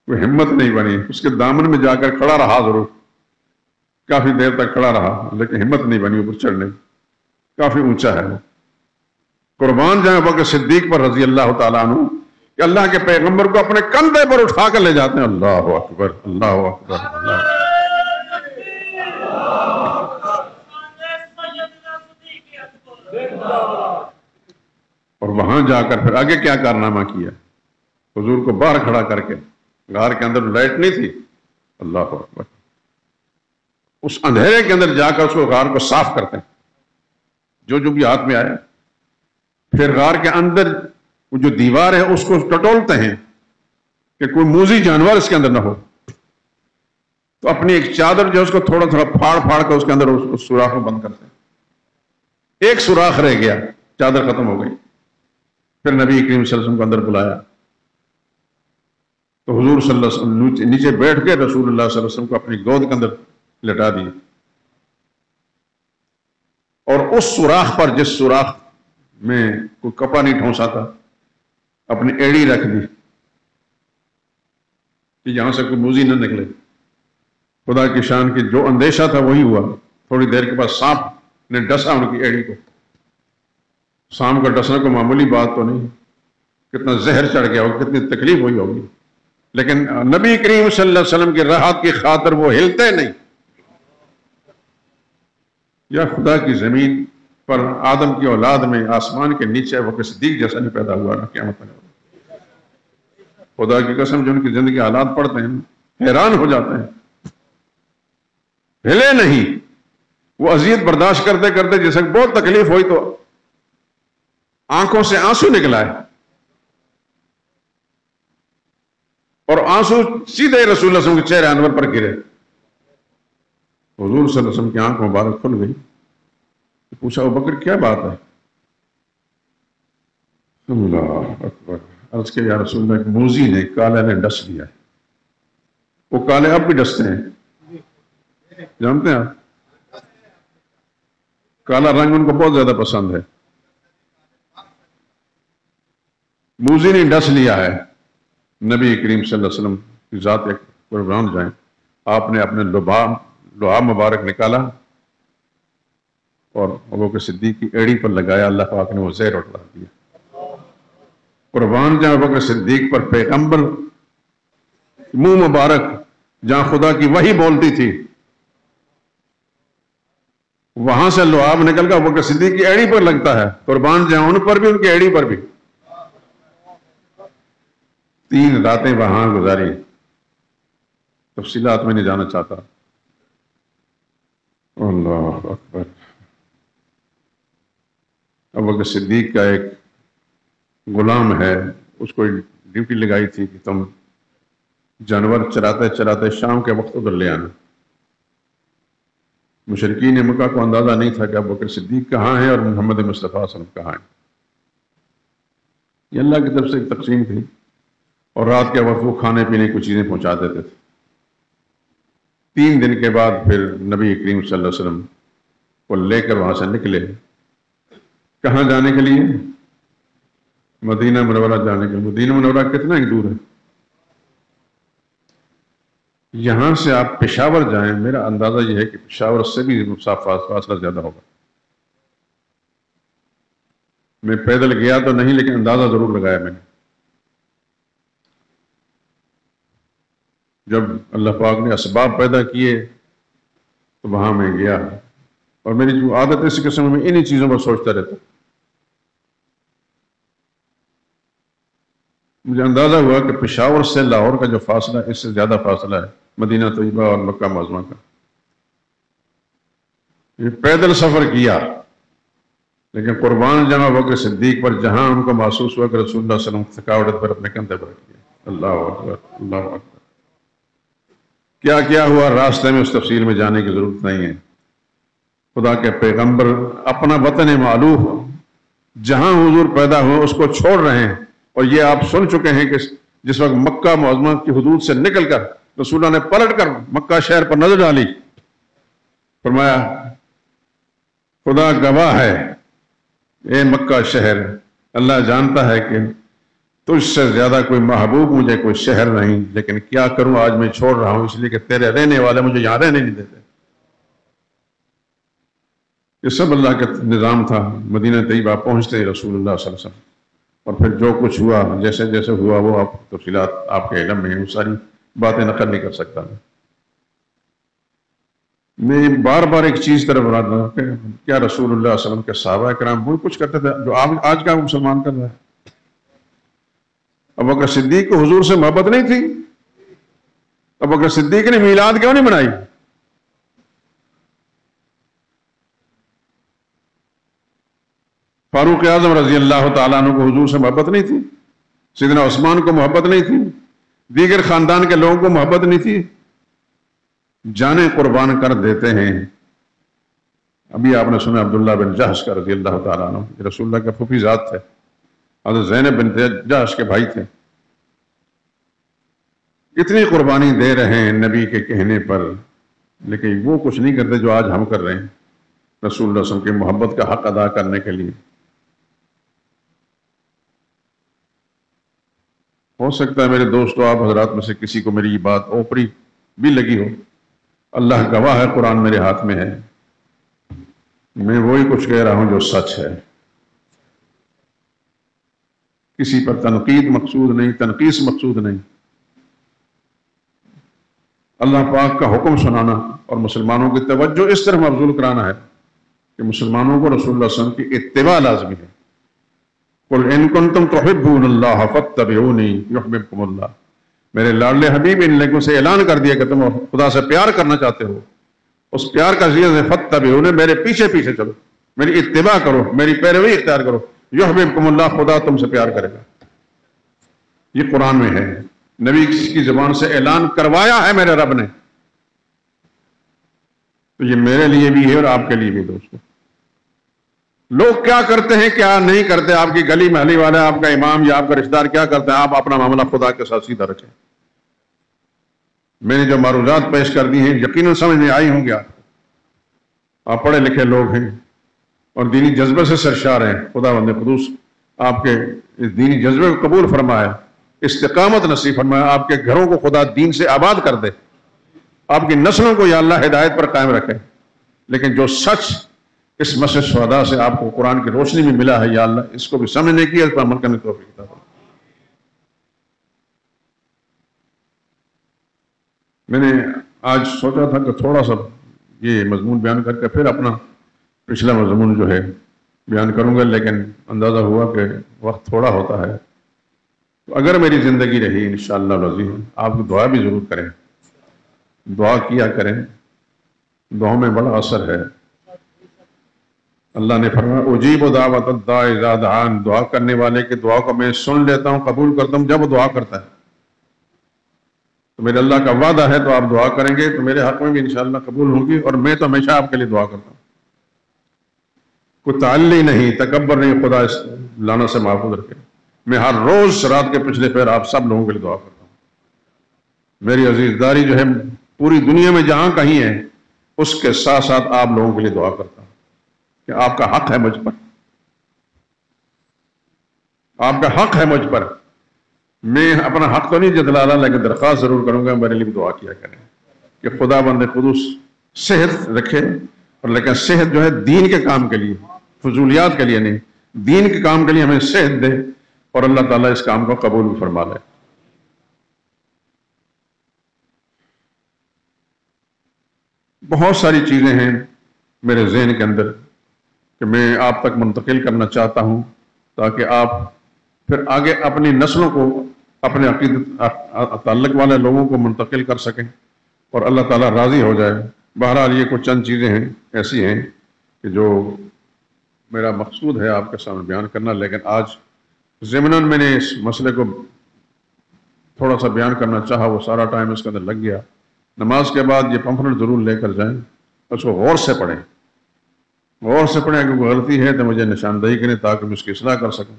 کوئی ہمت نہیں بنی. اس کے دامن میں جا کر کھڑا رہا، ضرور کافی دیر تک کھڑا رہا، لیکن ہمت نہیں بنی اوپر چڑھنے. کافی اونچا ہے. قربان جائیں ابوبکر صدیق پر رضی اللہ تعالیٰ عنہ کہ اللہ کے پیغمبر کو اپنے کندھے پر اٹھا کر لے جاتے ہیں. اللہ اکبر، اللہ اکبر، اللہ. اور وہاں جا کر پھر آگے کیا کارنامہ کیا؟ حضور کو باہر کھڑا کر کے، غار کے اندر لائٹ نہیں تھی، اللہ اکبر، اس اندھیرے کے اندر جا کر اس کو غار کو صاف کرتے ہیں، جو بھی ہاتھ میں آیا. پھر غار کے اندر وہ جو دیوار ہے اس کو ٹٹولتے ہیں کہ کوئی موذی جانور اس کے اندر نہ ہو. تو اپنی ایک چادر جو اس کو تھوڑا تھوڑا پھاڑ پھاڑ کر اس کے اندر اس سوراخ کو بند کرتے ہیں. ایک سوراخ رہ گیا، چادر ختم ہو گئی. پھر نبی کریم صلی اللہ علیہ وسلم کو اندر بلایا تو حضور صلی اللہ علیہ وسلم نیچے بیٹھ کے رسول اللہ صلی اللہ علیہ وسلم کو اپنی گود کے اندر لٹا دی. اور اس سوراخ پر، جس سوراخ میں کوئی کپڑا نہیں ٹھونسا تھا، اپنی ایڑی رکھ دی کہ یہاں سے کوئی موذی نہ نکلے. خدا کی شان کی جو اندیشہ تھا وہی ہوا. تھوڑی دیر کے بعد سانپ نے ڈسا ان کی ایڑی کو. سانپ کا ڈسنا کوئی معمولی بات تو نہیں، کتنا زہر چڑھ گیا ہوگا، کتنی تکلیف ہوئی ہوگی. لیکن نبی کریم صلی اللہ علیہ وسلم کی راحت کی خاطر وہ ہلتے نہیں. یا خدا کی زمین پر آدم کی اولاد میں آسمان کے نیچے ابوبکر صدیق جیسا نہیں پیدا ہوا نا قیامت میں. خدا کی قسم جو ان کی زندگی حالات پڑھتے ہیں حیران ہو جاتے ہیں. ہلے نہیں، وہ اذیت برداشت کرتے کرتے جیسے بہت تکلیف ہوئی تو آنکھوں سے آنسو نکلا ہے، اور آنسو سیدھے رسول اللہ صلی اللہ علیہ وسلم کے چہرے انور پر گرے. حضور صلی اللہ علیہ وسلم کی آنکھ مبارک کھل گئی. پوچھا ابوبکر کیا بات ہے؟ اللہ اکبر. عرض کہ یا رسول اللہ، ایک موذی نے، کالے نے ڈس لیا ہے. وہ کالے اب بھی ڈستے ہیں، جانتے ہیں آپ؟ کالا رنگ ان کو بہت زیادہ پسند ہے. موذی نے ڈس لیا ہے. نبی کریم صلی اللہ علیہ وسلم کی ذات ایک قربان جائیں، آپ نے اپنے لوہا مبارک نکالا اور ابوبکر صدیق کی ایڑی پر لگایا. اللہ پاک نے وہ زہر اٹھا دیا. قربان جہاں ابوبکر صدیق پر پیغمبر منہ مبارک جہاں خدا کی وحی بولتی تھی، وہاں سے لعاب نکل کر ابوبکر صدیق کی ایڑی پر لگتا ہے. قربان جہاں ان پر بھی، ان کی ایڑی پر بھی. 3 راتیں وہاں گزاری. تفصیلات میں نہیں جانا چاہتا. اللہ اکبر. ابوبکر صدیق کا ایک غلام ہے، اس کو ڈیوٹی لگائی تھی کہ تم جانور چراتے چراتے شام کے وقت ادھر لے آنا. مشرکین مکہ کو اندازہ نہیں تھا کہ ابوبکر صدیق کہاں ہیں اور محمد مصطفیٰ صلی اللہ علیہ وسلم کہاں ہیں. یہ اللہ کی طرف سے ایک تقسیم تھی. اور رات کے وقت وہ کھانے پینے کی چیزیں پہنچا دیتے تھے. 3 دن کے بعد پھر نبی کریم صلی اللہ علیہ وسلم کو لے کر وہاں سے نکلے. کہاں جانے کے لیے؟ مدینہ منورہ جانے کے لیے. مدینہ منورہ کتنا ہی دور ہے؟ یہاں سے آپ پشاور جائیں، میرا اندازہ یہ ہے کہ پشاور سے بھی فاصلہ زیادہ ہوگا. میں پیدل گیا تو نہیں، لیکن اندازہ ضرور لگایا میں نے. جب اللہ پاک نے اسباب پیدا کیے تو وہاں میں گیا، اور میری جو عادت ہے اس قسم میں انہی چیزوں پر سوچتا رہتا. مجھے اندازہ ہوا کہ پشاور سے لاہور کا جو فاصلہ اس سے زیادہ فاصلہ ہے مدینہ طیبہ اور مکہ معظمہ کا. یہ پیدل سفر کیا، لیکن قربان جناب ابوبکر صدیق پر جہاں ان کو محسوس ہوا کہ رسول اللہ صلی اللہ علیہ وسلم تھکاوٹ پر اپنے کندھے پر رکھ دیا. اللہ اکبر اللہ اکبر. کیا کیا ہوا راستے میں اس تفصیل میں جانے کی ضرورت نہیں ہے. خدا کے پیغمبر اپنا وطن معلوف جہاں حضور پیدا ہوئے اس کو چھوڑ رہے ہیں، اور یہ آپ سن چکے ہیں کہ جس وقت مکہ معظمہ کی حدود سے نکل کر رسول اللہ نے پلٹ کر مکہ شہر پر نظر ڈالی، فرمایا خدا گواہ ہے اے مکہ شہر، اللہ جانتا ہے کہ تجھ سے زیادہ کوئی محبوب مجھے کوئی شہر نہیں، لیکن کیا کروں آج میں چھوڑ رہا ہوں اس لیے کہ تیرے رہنے والے مجھے یہاں رہنے نہیں دیتے. یہ سب اللہ کا نظام تھا. مدینہ طیبہ پہنچتے ہی رسول اللہ صلی اللہ علیہ وسلم، اور پھر جو کچھ ہوا جیسے جیسے ہوا وہ آپ تفصیلات آپ کے علم میں ہیں، وہ ساری باتیں نقل نہیں کر سکتا. میں بار بار ایک چیز طرف رہا تھا کہ کیا رسول اللہ صلی اللہ علیہ وسلم کے صحابہ کرام وہ کچھ کرتے تھے جو آج کا مسلمان کر رہا ہے؟ ابوبکر صدیق کو حضور سے محبت نہیں تھی؟ ابوبکر صدیق نے میلاد کیوں نہیں منائی؟ فاروق اعظم رضی اللہ تعالیٰ عنہ کو حضور سے محبت نہیں تھی؟ سیدنا عثمان کو محبت نہیں تھی؟ دیگر خاندان کے لوگوں کو محبت نہیں تھی؟ جانیں قربان کر دیتے ہیں. ابھی آپ نے سنا عبداللہ بن جہش کا رضی اللہ تعالیٰ عنہ، رسول اللہ کے پھوپھی ذات تھے، حضرت زینب بن جہش کے بھائی تھے. اتنی قربانی دے رہے ہیں نبی کے کہنے پر، لیکن وہ کچھ نہیں کرتے جو آج ہم کر رہے ہیں رسول اللہ صلی اللہ علیہ وسلم کی محبت کا حق ادا کرنے کے لیے. ہو سکتا ہے میرے دوستو آپ حضرات میں سے کسی کو میری یہ بات اوپری بھی لگی ہو. اللہ گواہ ہے، قرآن میرے ہاتھ میں ہے، میں وہی کچھ کہہ رہا ہوں جو سچ ہے. کسی پر تنقید مقصود نہیں، تنقیص مقصود نہیں. اللہ پاک کا حکم سنانا اور مسلمانوں کی توجہ اس طرح مبذول کرانا ہے کہ مسلمانوں کو رسول اللہ صلی اللہ علیہ وسلم کی اتباع لازمی ہے. قل ان کنتم تحبون اللہ فاتبعونی یحببکم اللہ. میرے لاڈلے حبیب ان لوگوں سے اعلان کر دیا کہ تم خدا سے پیار کرنا چاہتے ہو، اس پیار کا ذریعہ ہے فاتبعونی، میرے پیچھے پیچھے چلو، میری اتباع کرو، میری پیروی اختیار کرو. یحببکم اللہ، خدا تم سے پیار کرے گا. یہ قرآن میں ہے، نبی کی زبان سے اعلان کروایا ہے میرے رب نے. تو یہ میرے لیے بھی ہے اور آپ کے لیے بھی. دوستو لوگ کیا کرتے ہیں کیا نہیں کرتے، آپ کی گلی محلی والے، آپ کا امام یا آپ کا رشتہ دار کیا کرتے ہیں، آپ اپنا معاملہ خدا کے ساتھ سیدھا رکھیں. میں نے جو معروضات پیش کر دی ہیں یقیناً سمجھ میں آئی ہوں گے. آپ پڑھے لکھے لوگ ہیں اور دینی جذبے سے سرشار ہیں. خدا بند قدوس آپ کے اس دینی جذبے کو قبول فرمائے، استقامت نصیب فرمائے، آپ کے گھروں کو خدا دین سے آباد کر دے، آپ کی نسلوں کو یا اللہ ہدایت پر قائم رکھے. لیکن جو سچ اس مسجد شہداء سے آپ کو قرآن کی روشنی میں ملا ہے، یا اللہ اس کو بھی سمجھنے کی، اس پر عمل کرنے کی توفیق عطا فرما. میں نے آج سوچا تھا کہ تھوڑا سا یہ مضمون بیان کر کے پھر اپنا پچھلا مضمون جو ہے بیان کروں گا، لیکن اندازہ ہوا کہ وقت تھوڑا ہوتا ہے. تو اگر میری زندگی رہی انشاءاللہ العزیز آپ کی دعا بھی ضرور کریں، دعا کیا کریں، دعاؤں میں بڑا اثر ہے. اللہ نے فرمایا اجیب دعوت الداع اذا دعان، دعا کرنے والے کی دعا کو میں سن لیتا ہوں، قبول کرتا ہوں جب وہ دعا کرتا ہے. تو میرے اللہ کا وعدہ ہے، تو آپ دعا کریں گے تو میرے حق میں بھی انشاءاللہ قبول ہوگی. اور میں تو ہمیشہ آپ کے لیے دعا کرتا ہوں، کوئی تعلی نہیں، تکبر نہیں، خدا اس لعنت سے محفوظ رکھے. میں ہر روز رات کے پچھلے پیر آپ سب لوگوں کے لیے دعا کرتا ہوں. میری عزیزداری جو ہے پوری دنیا میں جہاں کہیں ہے، اس کے ساتھ ساتھ آپ لوگوں کے لیے دعا کرتا ہوں کہ آپ کا حق ہے مجھ پر، آپ کا حق ہے مجھ پر. میں اپنا حق تو نہیں جتلا رہا، لیکن درخواست ضرور کروں گا میرے لیے بھی دعا کیا کریں کہ خدا بند قدوس صحت رکھے. اور لیکن صحت جو ہے دین کے کام کے لیے، فضولیات کے لیے نہیں، دین کے کام کے لیے ہمیں صحت دے، اور اللہ تعالیٰ اس کام کو قبول بھی فرما لے. بہت ساری چیزیں ہیں میرے ذہن کے اندر کہ میں آپ تک منتقل کرنا چاہتا ہوں، تاکہ آپ پھر آگے اپنی نسلوں کو اپنے عقیدت تعلق والے لوگوں کو منتقل کر سکیں اور اللہ تعالیٰ راضی ہو جائے۔ بہرحال یہ کچھ چند چیزیں ہیں ایسی ہیں کہ جو میرا مقصود ہے آپ کے سامنے بیان کرنا، لیکن آج ضمناً میں نے اس مسئلے کو تھوڑا سا بیان کرنا چاہا، وہ سارا ٹائم اس کے اندر لگ گیا۔ نماز کے بعد یہ پمفلٹ ضرور لے کر جائیں، اس کو غور سے پڑھیں، غور سے پڑھیں کہ کوئی غلطی ہے تو مجھے نشاندہی کریں تاکہ میں اس کی اصلاح کر سکوں،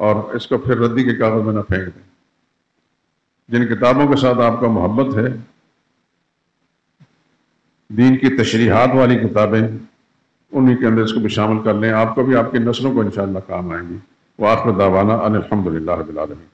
اور اس کو پھر ردی کے کاغذ میں نہ پھینک دیں۔ جن کتابوں کے ساتھ آپ کا محبت ہے، دین کی تشریحات والی کتابیں، انہی کے اندر اس کو بھی شامل کر لیں، آپ کو بھی آپ کی نسلوں کو انشاءاللہ کام آئیں گی۔ وآخر دعوانا ان الحمدللہ رب العالمین۔